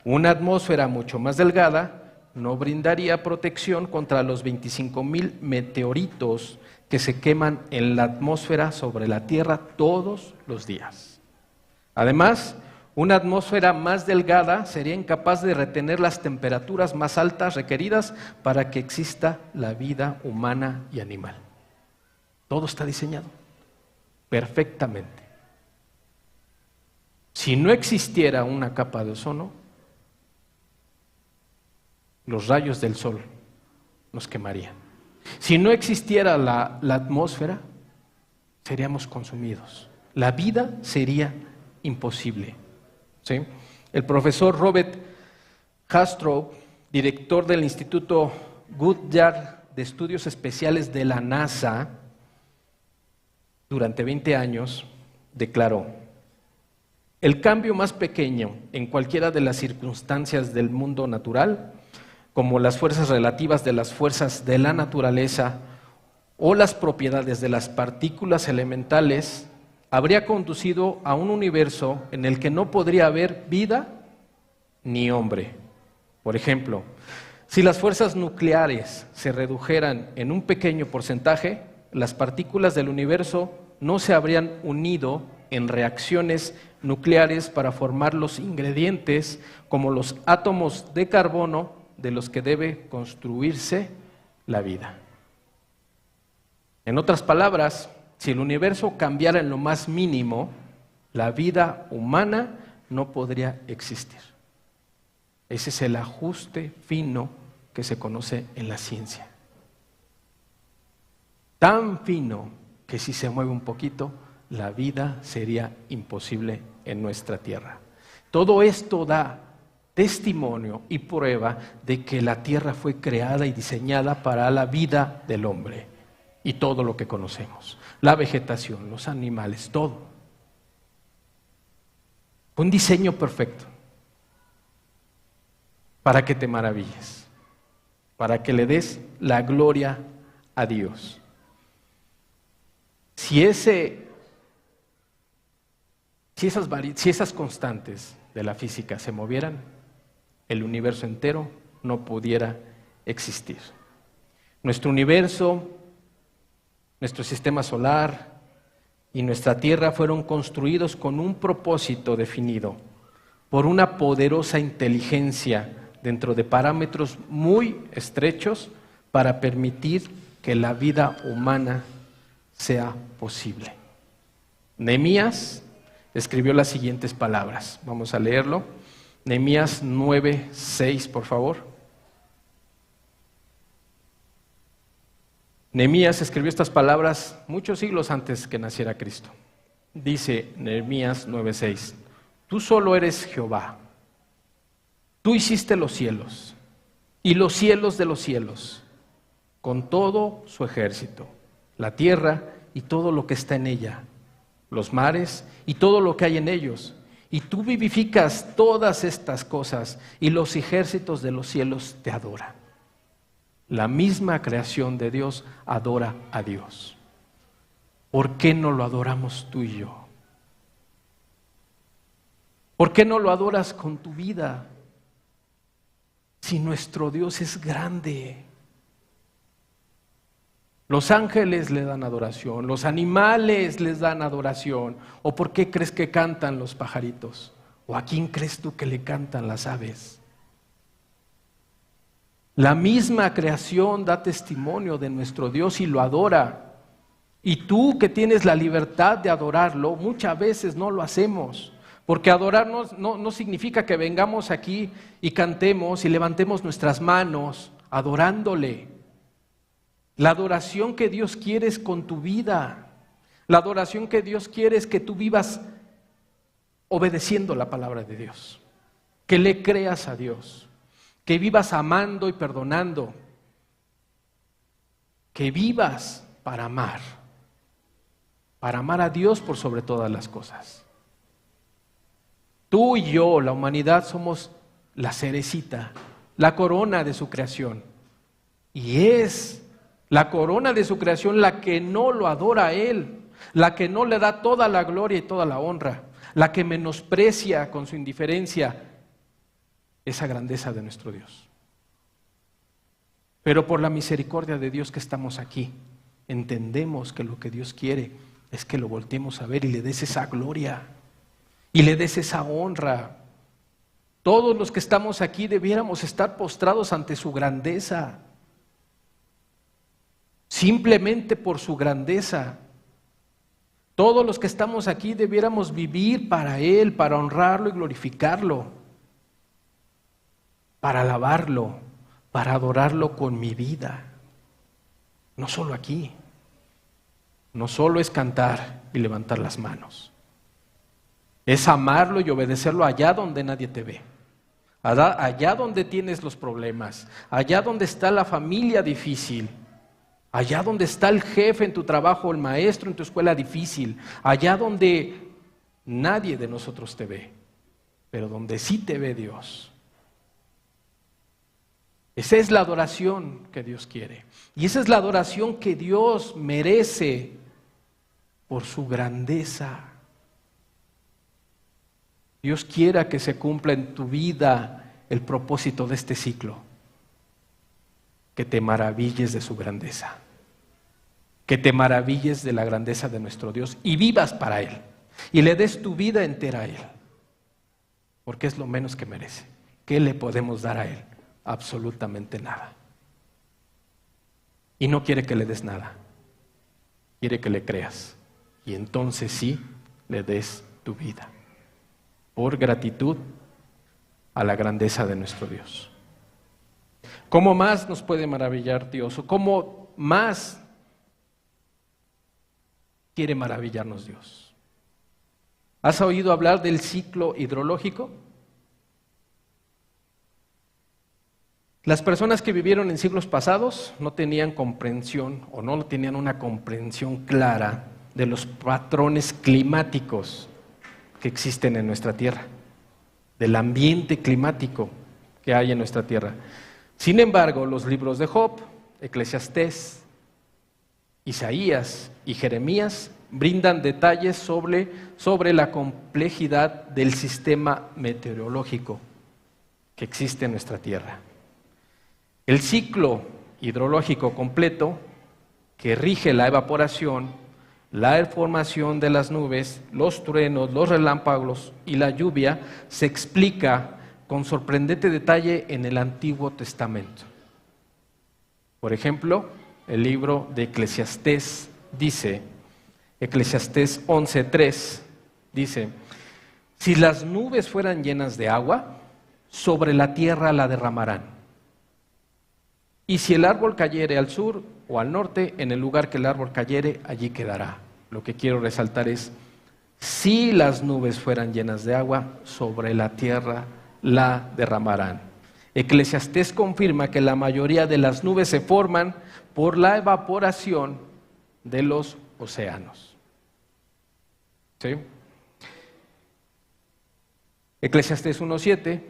Una atmósfera mucho más delgada no brindaría protección contra los 25,000 meteoritos que se queman en la atmósfera sobre la Tierra todos los días. Además, Una atmósfera más delgada sería incapaz de retener las temperaturas más altas requeridas para que exista la vida humana y animal. Todo está diseñado perfectamente. Si no existiera una capa de ozono, los rayos del sol nos quemarían. Si no existiera la atmósfera, seríamos consumidos. La vida sería imposible. ¿Sí? El profesor Robert Jastrow, director del Instituto Goddard de Estudios Especiales de la NASA, durante 20 años, declaró: el cambio más pequeño en cualquiera de las circunstancias del mundo natural, como las fuerzas relativas de las fuerzas de la naturaleza o las propiedades de las partículas elementales, habría conducido a un universo en el que no podría haber vida ni hombre. Por ejemplo, si las fuerzas nucleares se redujeran en un pequeño porcentaje, las partículas del universo no se habrían unido en reacciones nucleares para formar los ingredientes como los átomos de carbono de los que debe construirse la vida. En otras palabras, si el universo cambiara en lo más mínimo, la vida humana no podría existir. Ese es el ajuste fino que se conoce en la ciencia. Tan fino que si se mueve un poquito, la vida sería imposible en nuestra tierra. Todo esto da testimonio y prueba de que la tierra fue creada y diseñada para la vida del hombre y todo lo que conocemos, la vegetación, los animales, todo. Un diseño perfecto para que te maravilles, para que le des la gloria a Dios. Si esas constantes de la física se movieran, el universo entero no pudiera existir. Nuestro universo, nuestro sistema solar y nuestra Tierra fueron construidos con un propósito definido por una poderosa inteligencia dentro de parámetros muy estrechos para permitir que la vida humana sea posible. Nehemías escribió las siguientes palabras. Vamos a leerlo. Nehemías 9:6, por favor. Nehemías escribió estas palabras muchos siglos antes que naciera Cristo. Dice Nehemías 9:6: tú solo eres Jehová. Tú hiciste los cielos y los cielos de los cielos, con todo su ejército, la tierra y todo lo que está en ella, los mares y todo lo que hay en ellos. Y tú vivificas todas estas cosas y los ejércitos de los cielos te adoran. La misma creación de Dios adora a Dios. ¿Por qué no lo adoramos tú y yo? ¿Por qué no lo adoras con tu vida? Si nuestro Dios es grande. Los ángeles le dan adoración, los animales les dan adoración. ¿O por qué crees que cantan los pajaritos? ¿O a quién crees tú que le cantan las aves? La misma creación da testimonio de nuestro Dios y lo adora. Y tú que tienes la libertad de adorarlo, muchas veces no lo hacemos. Porque adorarnos no significa que vengamos aquí y cantemos y levantemos nuestras manos adorándole. La adoración que Dios quiere es con tu vida. La adoración que Dios quiere es que tú vivas obedeciendo la palabra de Dios. Que le creas a Dios. Que vivas amando y perdonando. Que vivas para amar. Para amar a Dios por sobre todas las cosas. Tú y yo, la humanidad, somos la cerecita, la corona de su creación. Y es la corona de su creación la que no lo adora a Él, la que no le da toda la gloria y toda la honra, la que menosprecia con su indiferencia esa grandeza de nuestro Dios. Pero por la misericordia de Dios que estamos aquí, entendemos que lo que Dios quiere es que lo volteemos a ver y le des esa gloria. y le des esa honra. Todos los que estamos aquí debiéramos estar postrados ante su grandeza, simplemente por su grandeza. Todos los que estamos aquí debiéramos vivir para Él, para honrarlo y glorificarlo, para alabarlo, para adorarlo con mi vida. No solo aquí, no solo es cantar y levantar las manos, es amarlo y obedecerlo allá donde nadie te ve, allá donde tienes los problemas, allá donde está la familia difícil, allá donde está el jefe en tu trabajo, el maestro en tu escuela difícil, allá donde nadie de nosotros te ve, pero donde sí te ve Dios. Esa es la adoración que Dios quiere. Y esa es la adoración que Dios merece por su grandeza. Dios quiera que se cumpla en tu vida el propósito de este ciclo. Que te maravilles de su grandeza. Que te maravilles de la grandeza de nuestro Dios y vivas para Él. Y le des tu vida entera a Él. Porque es lo menos que merece. ¿Qué le podemos dar a Él? Absolutamente nada. Y no quiere que le des nada. Quiere que le creas. Y entonces sí le des tu vida. Por gratitud a la grandeza de nuestro Dios. ¿Cómo más nos puede maravillar Dios? ¿O cómo más quiere maravillarnos Dios? ¿Has oído hablar del ciclo hidrológico? Las personas que vivieron en siglos pasados no tenían comprensión o no tenían una comprensión clara de los patrones climáticos que existen en nuestra tierra, del ambiente climático que hay en nuestra tierra. Sin embargo, los libros de Job, Eclesiastés, Isaías y Jeremías brindan detalles sobre la complejidad del sistema meteorológico que existe en nuestra tierra. El ciclo hidrológico completo que rige la evaporación, la formación de las nubes, los truenos, los relámpagos y la lluvia se explica con sorprendente detalle en el Antiguo Testamento. Por ejemplo, el libro de Eclesiastés dice, Eclesiastés 11:3 dice: si las nubes fueran llenas de agua, sobre la tierra la derramarán. Y si el árbol cayere al sur o al norte, en el lugar que el árbol cayere, allí quedará. Lo que quiero resaltar es, si las nubes fueran llenas de agua, sobre la tierra la derramarán. Eclesiastés confirma que la mayoría de las nubes se forman por la evaporación de los océanos. ¿Sí? Eclesiastés 1:7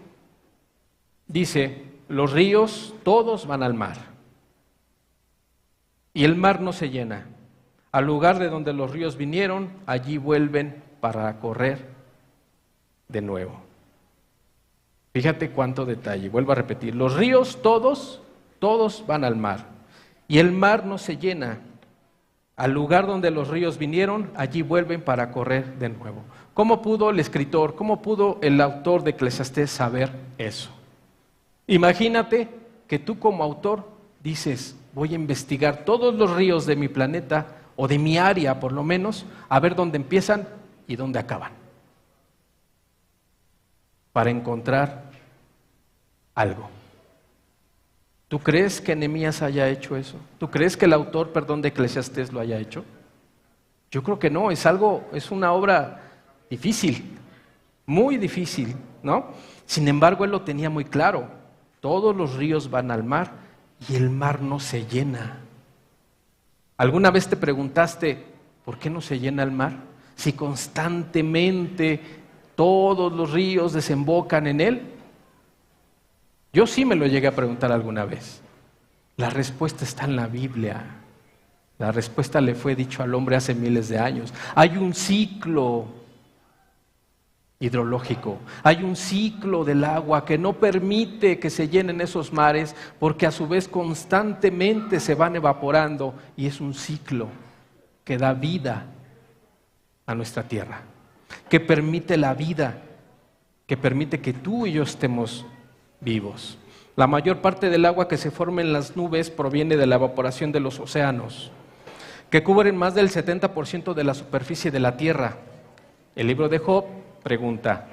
dice: los ríos todos van al mar, y el mar no se llena. Al lugar de donde los ríos vinieron, allí vuelven para correr de nuevo. Fíjate cuánto detalle. Vuelvo a repetir: los ríos todos van al mar, y el mar no se llena. Al lugar donde los ríos vinieron, allí vuelven para correr de nuevo. ¿Cómo pudo el escritor, cómo pudo el autor de Eclesiastés saber eso? Imagínate que tú como autor dices: voy a investigar todos los ríos de mi planeta, o de mi área por lo menos, a ver dónde empiezan y dónde acaban, para encontrar algo. ¿Tú crees que Nehemías haya hecho eso? ¿Tú crees que el autor, de Eclesiastés lo haya hecho? Yo creo que no, es una obra difícil, muy difícil, ¿no? Sin embargo, él lo tenía muy claro. Todos los ríos van al mar y el mar no se llena. ¿Alguna vez te preguntaste por qué no se llena el mar? Si constantemente todos los ríos desembocan en él. Yo sí me lo llegué a preguntar alguna vez. La respuesta está en la Biblia. La respuesta le fue dicho al hombre hace miles de años. Hay un ciclo hidrológico, hay un ciclo del agua que no permite que se llenen esos mares, porque a su vez constantemente se van evaporando, y es un ciclo que da vida a nuestra tierra. que permite la vida, que permite que tú y yo estemos vivos. La mayor parte del agua que se forma en las nubes proviene de la evaporación de los océanos, que cubren más del 70% de la superficie de la tierra. El libro de Job pregunta,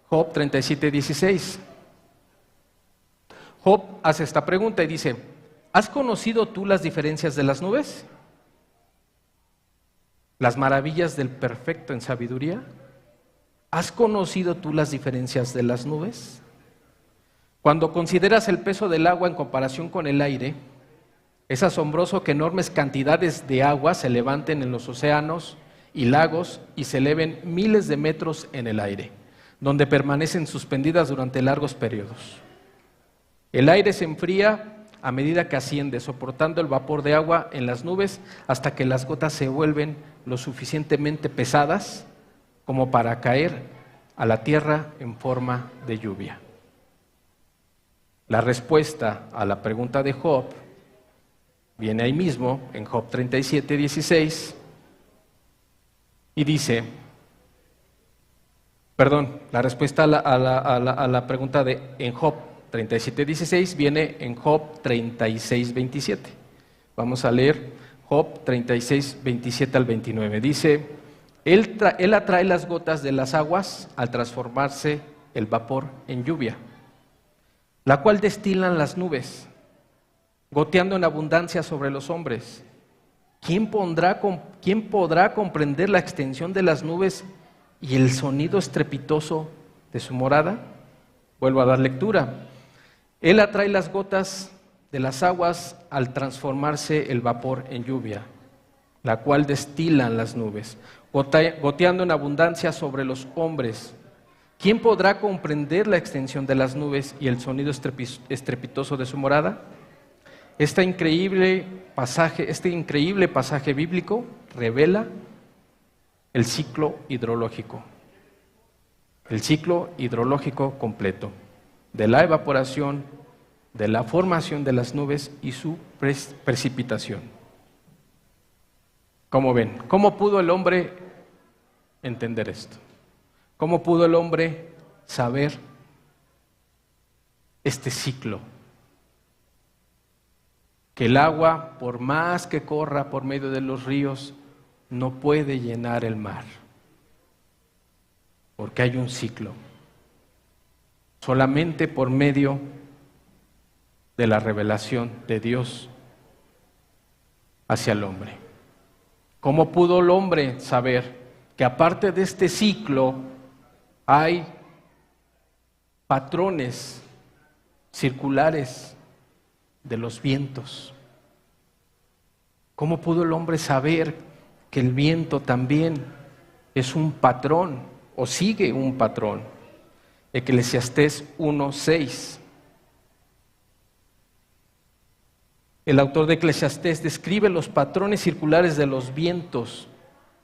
Job 37:16. Job hace esta pregunta y dice, ¿has conocido tú las diferencias de las nubes? ¿Las maravillas del perfecto en sabiduría? ¿Has conocido tú las diferencias de las nubes? Cuando consideras el peso del agua en comparación con el aire, es asombroso que enormes cantidades de agua se levanten en los océanos y lagos y se eleven miles de metros en el aire, donde permanecen suspendidas durante largos periodos. El aire se enfría a medida que asciende, soportando el vapor de agua en las nubes hasta que las gotas se vuelven lo suficientemente pesadas como para caer a la tierra en forma de lluvia. La respuesta a la pregunta de Job viene ahí mismo, en Job 37:16, y dice, la respuesta a la pregunta en Job 37:16 viene en Job 36:27. Vamos a leer Job 36:27 al 29. Dice, Él atrae las gotas de las aguas al transformarse el vapor en lluvia, la cual destilan las nubes, goteando en abundancia sobre los hombres. ¿Quién podrá comprender la extensión de las nubes y el sonido estrepitoso de su morada? Vuelvo a dar lectura. Él atrae las gotas de las aguas al transformarse el vapor en lluvia, la cual destilan las nubes, goteando en abundancia sobre los hombres. ¿Quién podrá comprender la extensión de las nubes y el sonido estrepitoso de su morada? Este increíble pasaje bíblico revela el ciclo hidrológico completo, de la evaporación, de la formación de las nubes y su precipitación. ¿Cómo ven? ¿Cómo pudo el hombre entender esto? ¿Cómo pudo el hombre saber este ciclo? Que el agua, por más que corra por medio de los ríos, no puede llenar el mar, porque hay un ciclo. Solamente por medio de la revelación de Dios hacia el hombre. ¿Cómo pudo el hombre saber que aparte de este ciclo hay patrones circulares de los vientos? ¿Cómo pudo el hombre saber que el viento también es un patrón o sigue un patrón? Eclesiastés 1:6. El autor de Eclesiastés describe los patrones circulares de los vientos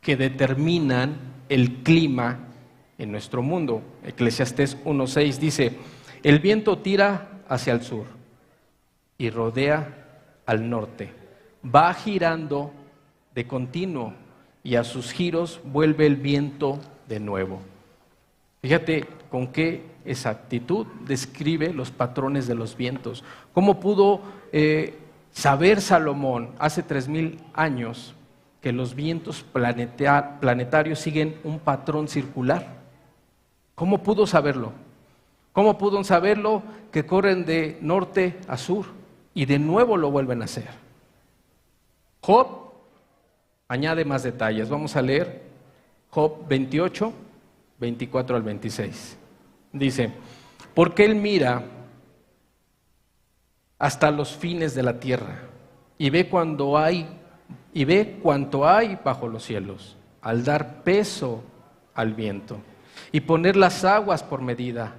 que determinan el clima en nuestro mundo. Eclesiastés 1:6 dice, el viento tira hacia el sur y rodea al norte, va girando de continuo y a sus giros vuelve el viento de nuevo. Fíjate con qué exactitud describe los patrones de los vientos. ¿Cómo pudo saber Salomón hace 3000 años que los vientos planetarios siguen un patrón circular? ¿Cómo pudo saberlo? ¿Cómo pudo saberlo que corren de norte a sur y de nuevo lo vuelven a hacer? Job añade más detalles. Vamos a leer Job 28, 24 al 26. Dice, porque Él mira hasta los fines de la tierra y ve cuanto hay bajo los cielos, al dar peso al viento y poner las aguas por medida,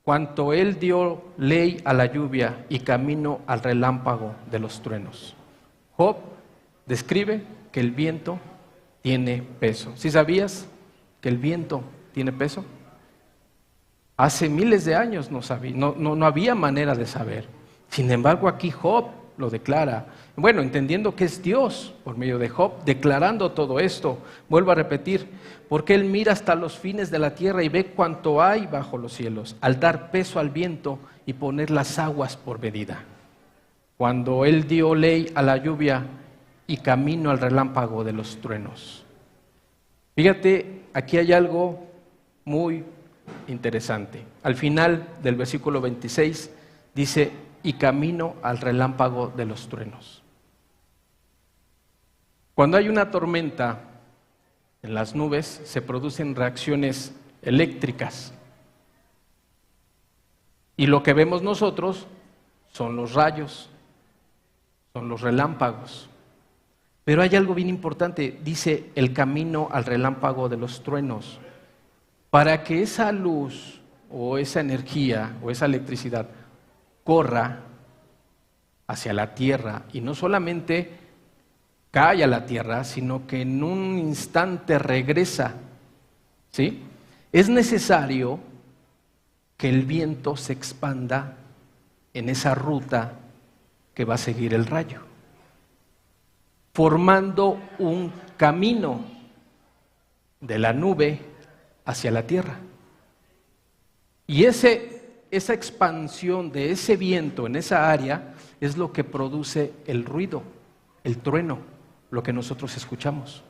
cuanto Él dio ley a la lluvia y camino al relámpago de los truenos. Job describe que el viento tiene peso. ¿Sí sabías que el viento tiene peso? Hace miles de años no había manera de saber. Sin embargo, aquí Job lo declara. Bueno, entendiendo que es Dios por medio de Job, declarando todo esto. Vuelvo a repetir, porque Él mira hasta los fines de la tierra y ve cuánto hay bajo los cielos, al dar peso al viento y poner las aguas por medida. Cuando Él dio ley a la lluvia y camino al relámpago de los truenos. Fíjate, aquí hay algo muy interesante. Al final del versículo 26 dice, y camino al relámpago de los truenos. Cuando hay una tormenta en las nubes, se producen reacciones eléctricas. Y lo que vemos nosotros son los rayos, son los relámpagos. Pero hay algo bien importante, dice el camino al relámpago de los truenos. Para que esa luz o esa energía o esa electricidad corra hacia la tierra y no solamente cae a la tierra, sino que en un instante regresa, ¿sí? Es necesario que el viento se expanda en esa ruta que va a seguir el rayo, formando un camino de la nube hacia la tierra. Y esa expansión de ese viento en esa área es lo que produce el ruido, el trueno, lo que nosotros escuchamos.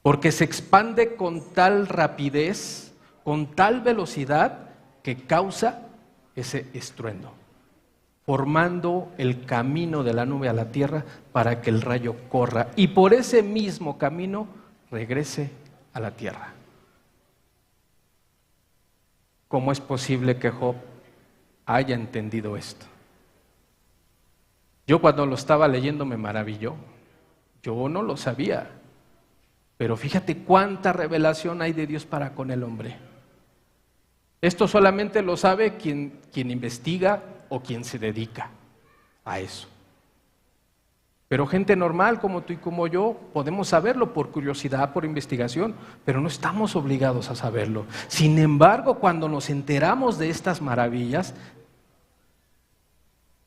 Porque se expande con tal rapidez, con tal velocidad, que causa ese estruendo, formando el camino de la nube a la tierra para que el rayo corra y por ese mismo camino regrese a la tierra. ¿Cómo es posible que Job haya entendido esto? Yo cuando lo estaba leyendo me maravilló. Yo no lo sabía. Pero fíjate cuánta revelación hay de Dios para con el hombre. Esto solamente lo sabe quien investiga o quien se dedica a eso. Pero gente normal como tú y como yo podemos saberlo por curiosidad, por investigación, pero no estamos obligados a saberlo. Sin embargo, cuando nos enteramos de estas maravillas,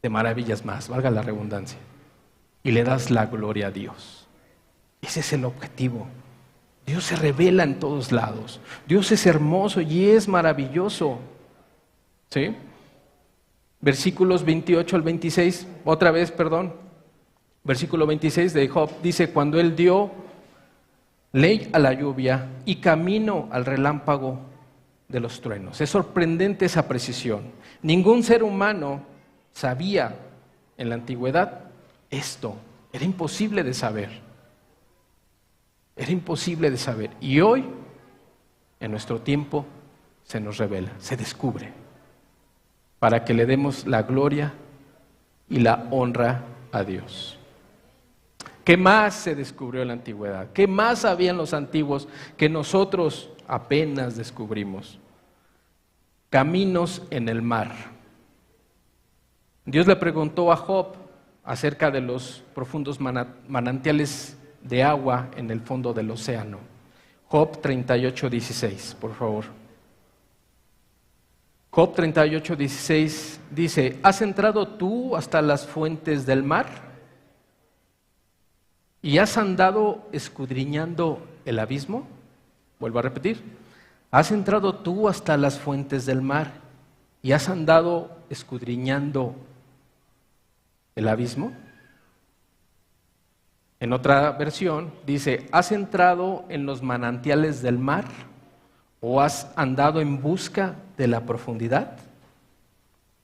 de maravillas más, valga la redundancia, y le das la gloria a Dios. Ese es el objetivo. Dios se revela en todos lados. Dios es hermoso y es maravilloso. ¿Sí? Versículos 28 al 26, otra vez, perdón. Versículo 26 de Job dice, cuando Él dio ley a la lluvia y camino al relámpago de los truenos. Es sorprendente esa precisión. Ningún ser humano sabía en la antigüedad esto. Era imposible de saber. Era imposible de saber. Y hoy, en nuestro tiempo, se nos revela, se descubre, para que le demos la gloria y la honra a Dios. ¿Qué más se descubrió en la antigüedad? ¿Qué más sabían los antiguos que nosotros apenas descubrimos? Caminos en el mar. Dios le preguntó a Job acerca de los profundos manantiales de agua en el fondo del océano. Job 38:16, por favor. Job 38:16 dice, ¿has entrado tú hasta las fuentes del mar? ¿Y has andado escudriñando el abismo? Vuelvo a repetir. ¿Has entrado tú hasta las fuentes del mar? ¿Y has andado escudriñando el abismo? En otra versión dice, ¿has entrado en los manantiales del mar? ¿O has andado en busca de la profundidad?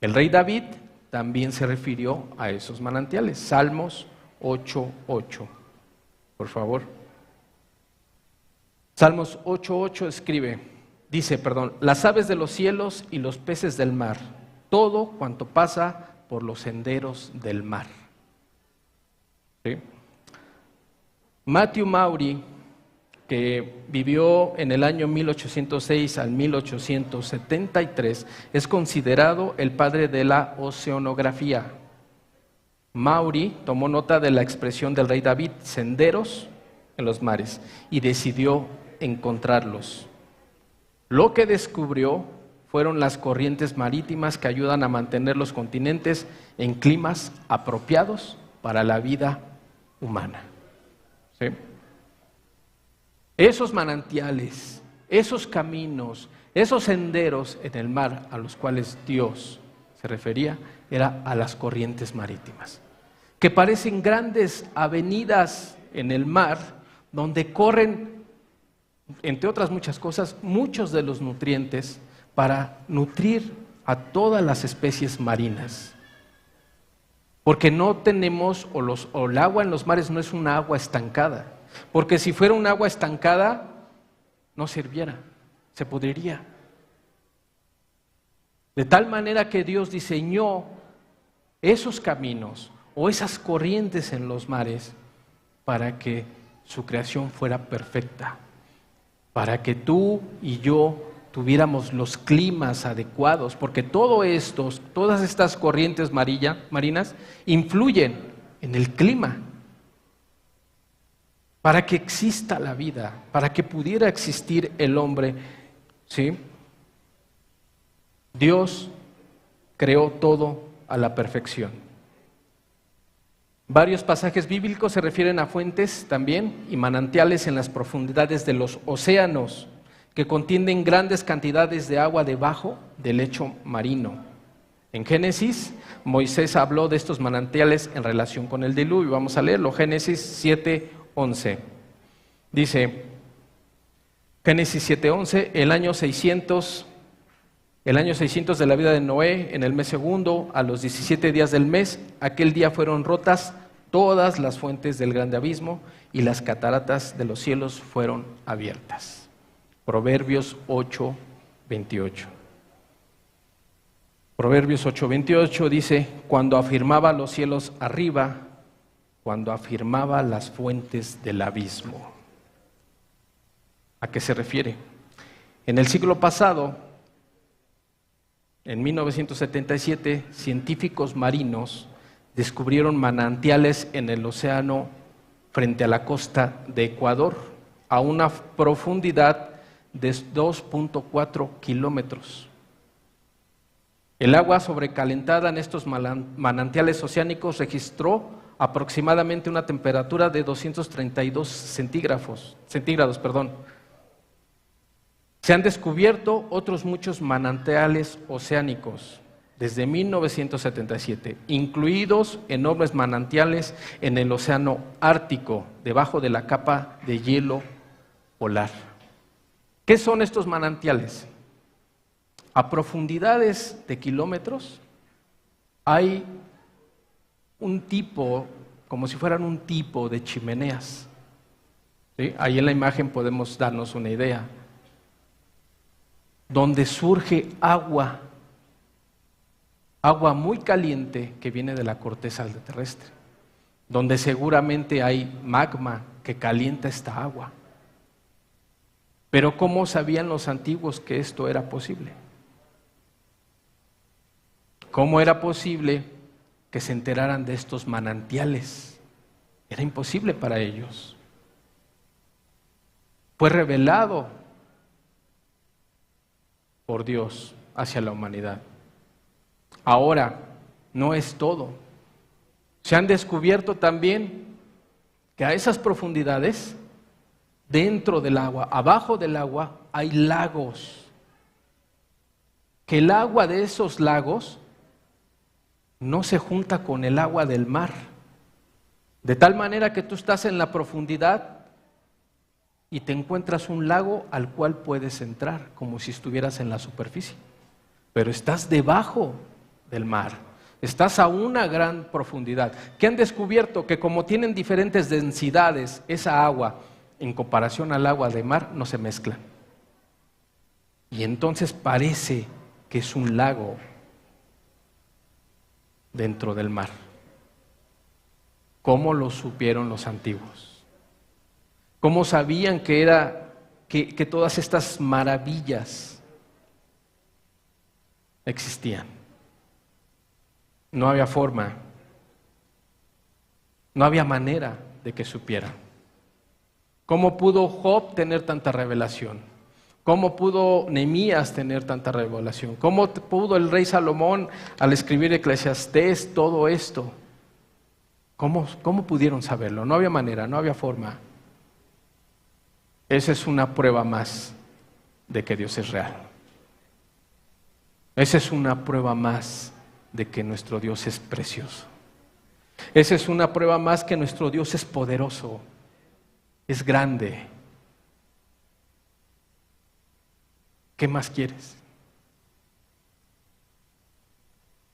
El rey David también se refirió a esos manantiales. Salmos 8:8. Por favor. Salmos 8:8 dice, las aves de los cielos y los peces del mar, todo cuanto pasa por los senderos del mar. ¿Sí? Matthew Maury, que vivió en el año 1806 al 1873, es considerado el padre de la oceanografía. Maury tomó nota de la expresión del rey David, senderos en los mares, y decidió encontrarlos. Lo que descubrió fueron las corrientes marítimas que ayudan a mantener los continentes en climas apropiados para la vida humana. ¿Sí? Esos manantiales, esos caminos, esos senderos en el mar a los cuales Dios se refería, era a las corrientes marítimas, que parecen grandes avenidas en el mar donde corren, entre otras muchas cosas, muchos de los nutrientes para nutrir a todas las especies marinas. Porque no tenemos, o el agua en los mares no es una agua estancada, porque si fuera un agua estancada, no sirviera, se pudriría. De tal manera que Dios diseñó esos caminos o esas corrientes en los mares para que su creación fuera perfecta, para que tú y yo tuviéramos los climas adecuados, porque todas estas corrientes marinas influyen en el clima, para que exista la vida, para que pudiera existir el hombre, ¿sí? Dios creó todo a la perfección. Varios pasajes bíblicos se refieren a fuentes también y manantiales en las profundidades de los océanos, que contienen grandes cantidades de agua debajo del lecho marino. En Génesis, Moisés habló de estos manantiales en relación con el diluvio. Vamos a leerlo, Génesis 7:11. Dice, Génesis 7:11, el año 600 de la vida de Noé, en el mes segundo, a los 17 días del mes, aquel día fueron rotas todas las fuentes del grande abismo y las cataratas de los cielos fueron abiertas. Proverbios 8:28. Proverbios 8:28 dice, cuando afirmaba los cielos arriba, cuando afirmaba las fuentes del abismo. ¿A qué se refiere? En el siglo pasado, en 1977, científicos marinos descubrieron manantiales en el océano frente a la costa de Ecuador, a una profundidad de 2.4 kilómetros. El agua sobrecalentada en estos manantiales oceánicos registró aproximadamente una temperatura de 232 centígrados. Se han descubierto otros muchos manantiales oceánicos desde 1977, incluidos enormes manantiales en el océano Ártico, debajo de la capa de hielo polar. ¿Qué son estos manantiales? A profundidades de kilómetros hay un tipo, como si fueran un tipo de chimeneas. ¿Sí? Ahí en la imagen podemos darnos una idea. Donde surge agua muy caliente que viene de la corteza terrestre, donde seguramente hay magma que calienta esta agua. Pero ¿cómo sabían los antiguos que esto era posible? ¿Cómo era posible que se enteraran de estos manantiales? Era imposible para ellos. Fue revelado por Dios hacia la humanidad. Ahora, no es todo. Se han descubierto también que a esas profundidades, dentro del agua, abajo del agua, hay lagos. Que el agua de esos lagos no se junta con el agua del mar. De tal manera que tú estás en la profundidad y te encuentras un lago al cual puedes entrar, como si estuvieras en la superficie. Pero estás debajo del mar, estás a una gran profundidad. ¿Qué han descubierto? Que como tienen diferentes densidades, esa agua, en comparación al agua de mar, no se mezclan. Y entonces parece que es un lago dentro del mar. ¿Cómo lo supieron los antiguos? ¿Cómo sabían que todas estas maravillas existían? No había forma, no había manera de que supieran. ¿Cómo pudo Job tener tanta revelación? ¿Cómo pudo Nehemías tener tanta revelación? ¿Cómo pudo el rey Salomón, al escribir Eclesiastés, todo esto? ¿Cómo pudieron saberlo? No había manera, no había forma. Esa es una prueba más de que Dios es real. Esa es una prueba más de que nuestro Dios es precioso. Esa es una prueba más que nuestro Dios es poderoso, es grande. ¿Qué más quieres?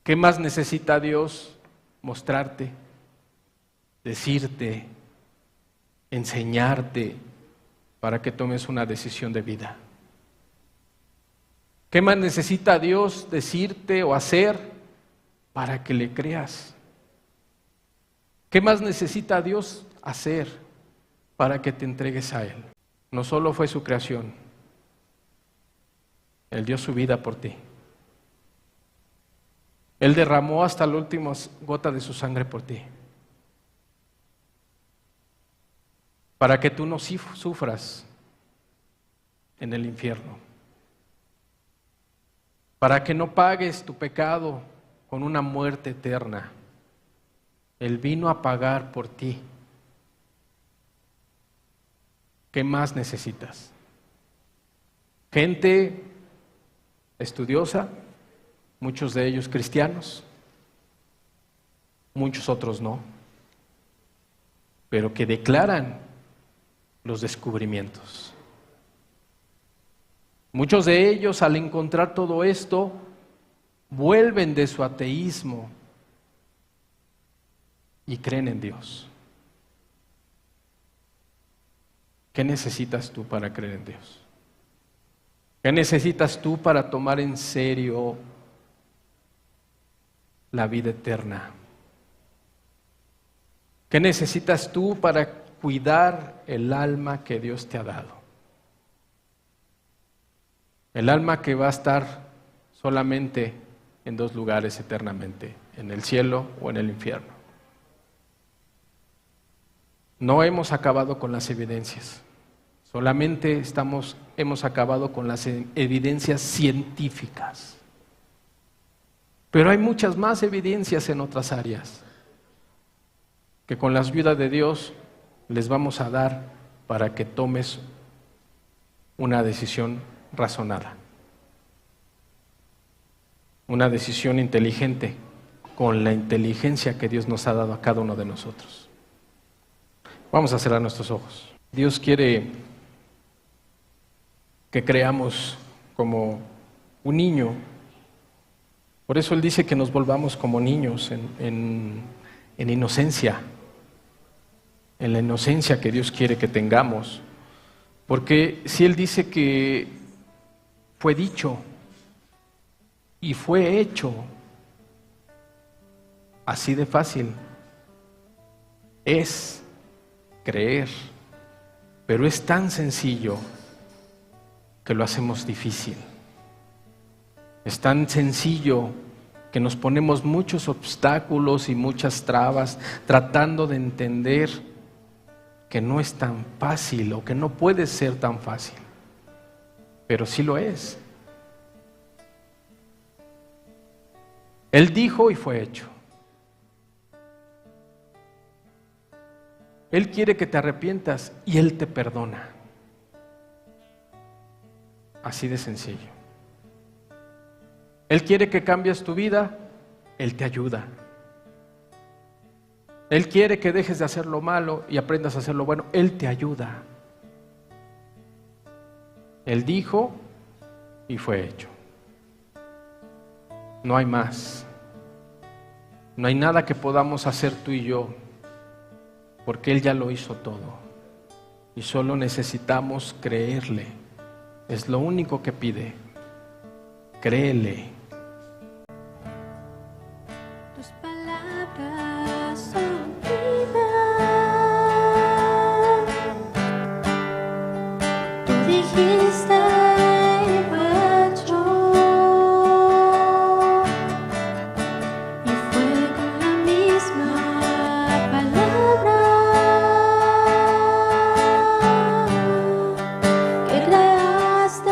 ¿Qué más necesita Dios mostrarte, decirte, enseñarte para que tomes una decisión de vida? ¿Qué más necesita Dios decirte o hacer para que le creas? ¿Qué más necesita Dios hacer para que te entregues a Él? No solo fue su creación, Él dio su vida por ti. Él derramó hasta la última gota de su sangre por ti. Para que tú no sufras en el infierno. Para que no pagues tu pecado con una muerte eterna. Él vino a pagar por ti. ¿Qué más necesitas? Gente estudiosa, muchos de ellos cristianos, muchos otros no, pero que declaran los descubrimientos. Muchos de ellos, al encontrar todo esto, vuelven de su ateísmo y creen en Dios. ¿Qué necesitas tú para creer en Dios? ¿Qué necesitas tú para tomar en serio la vida eterna? ¿Qué necesitas tú para cuidar el alma que Dios te ha dado? El alma que va a estar solamente en dos lugares eternamente, en el cielo o en el infierno. No hemos acabado con las evidencias, solamente hemos acabado con las evidencias científicas. Pero hay muchas más evidencias en otras áreas que con la ayuda de Dios les vamos a dar para que tomes una decisión razonada, una decisión inteligente con la inteligencia que Dios nos ha dado a cada uno de nosotros. Vamos a cerrar nuestros ojos. Dios quiere que creamos como un niño. Por eso Él dice que nos volvamos como niños en inocencia, en la inocencia que Dios quiere que tengamos. Porque si Él dice que fue dicho y fue hecho, así de fácil es creer, pero es tan sencillo que lo hacemos difícil. Es tan sencillo que nos ponemos muchos obstáculos y muchas trabas tratando de entender que no es tan fácil o que no puede ser tan fácil, pero sí lo es. Él dijo y fue hecho. Él quiere que te arrepientas y Él te perdona. Así de sencillo. Él quiere que cambies tu vida, Él te ayuda. Él quiere que dejes de hacer lo malo y aprendas a hacer lo bueno, Él te ayuda. Él dijo y fue hecho. No hay más. No hay nada que podamos hacer tú y yo, porque Él ya lo hizo todo. Y solo necesitamos creerle. Es lo único que pide. Créele. Tus palabras son vida. Tú dijiste y fue hecho. Y fue con la misma palabra que creaste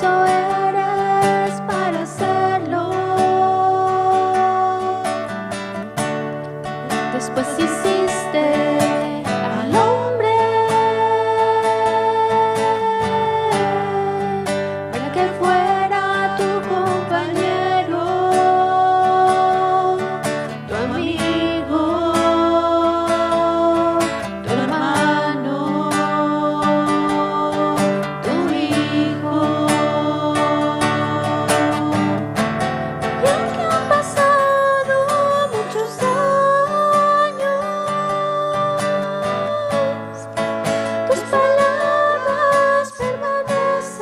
poderoso eres para hacerlo. Después hiciste al hombre para que fuera tu compañero, tu amigo, tu hermano, tu hijo. Y aunque han pasado muchos años, tus palabras permanecen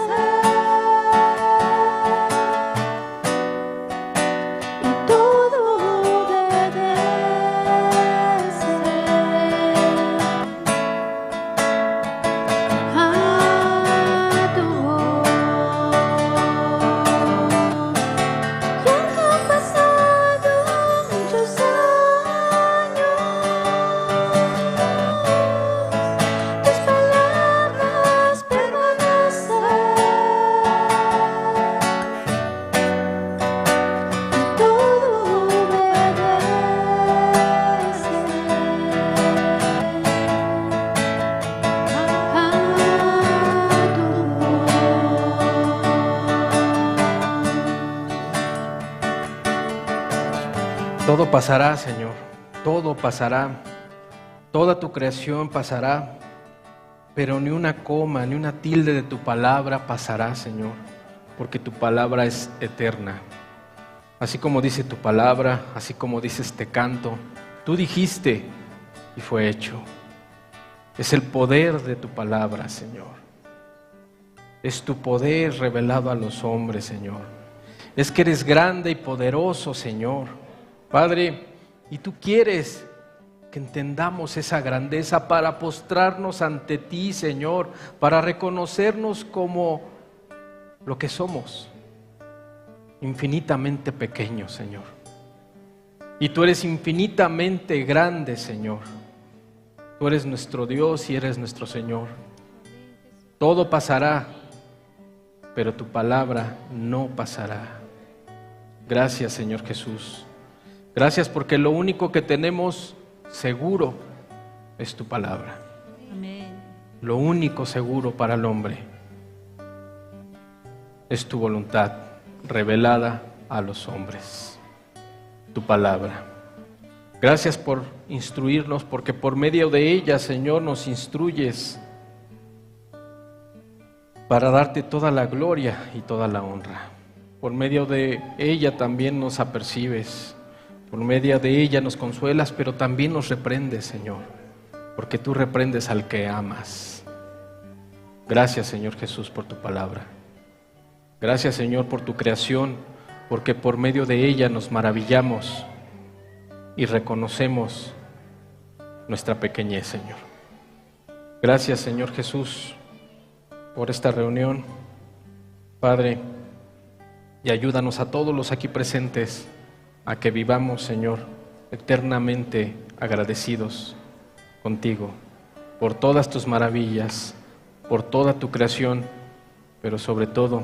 y todo obedece a tu voz. Y aunque han pasado muchos años, tus palabras permanecen y todo obedece a tu voz. Todo pasará, Señor, todo pasará, toda tu creación pasará, pero ni una coma, ni una tilde de tu palabra pasará, Señor, porque tu palabra es eterna. Así como dice tu palabra, así como dice este canto, tú dijiste y fue hecho. Es el poder de tu palabra, Señor. Es tu poder revelado a los hombres, Señor. Es que eres grande y poderoso, Señor. Padre, y tú quieres que entendamos esa grandeza para postrarnos ante ti, Señor, para reconocernos como lo que somos, infinitamente pequeños, Señor. Y tú eres infinitamente grande, Señor. Tú eres nuestro Dios y eres nuestro Señor. Todo pasará, pero tu palabra no pasará. Gracias, Señor Jesús. Gracias porque lo único que tenemos seguro es tu palabra. Amén. Lo único seguro para el hombre es tu voluntad revelada a los hombres, tu palabra. Gracias por instruirnos, porque por medio de ella, Señor, nos instruyes para darte toda la gloria y toda la honra. Por medio de ella también nos apercibes. Por medio de ella nos consuelas, pero también nos reprendes, Señor, porque tú reprendes al que amas. Gracias, Señor Jesús, por tu palabra. Gracias, Señor, por tu creación, porque por medio de ella nos maravillamos y reconocemos nuestra pequeñez, Señor. Gracias, Señor Jesús, por esta reunión, Padre, y ayúdanos a todos los aquí presentes a que vivamos, Señor, eternamente agradecidos contigo por todas tus maravillas, por toda tu creación, pero sobre todo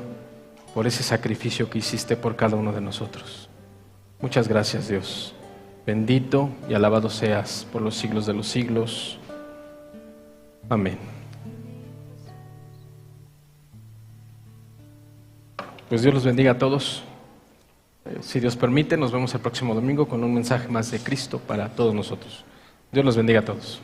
por ese sacrificio que hiciste por cada uno de nosotros. Muchas gracias, Dios. Bendito y alabado seas por los siglos de los siglos. Amén. Pues Dios los bendiga a todos. Si Dios permite, nos vemos el próximo domingo con un mensaje más de Cristo para todos nosotros. Dios los bendiga a todos.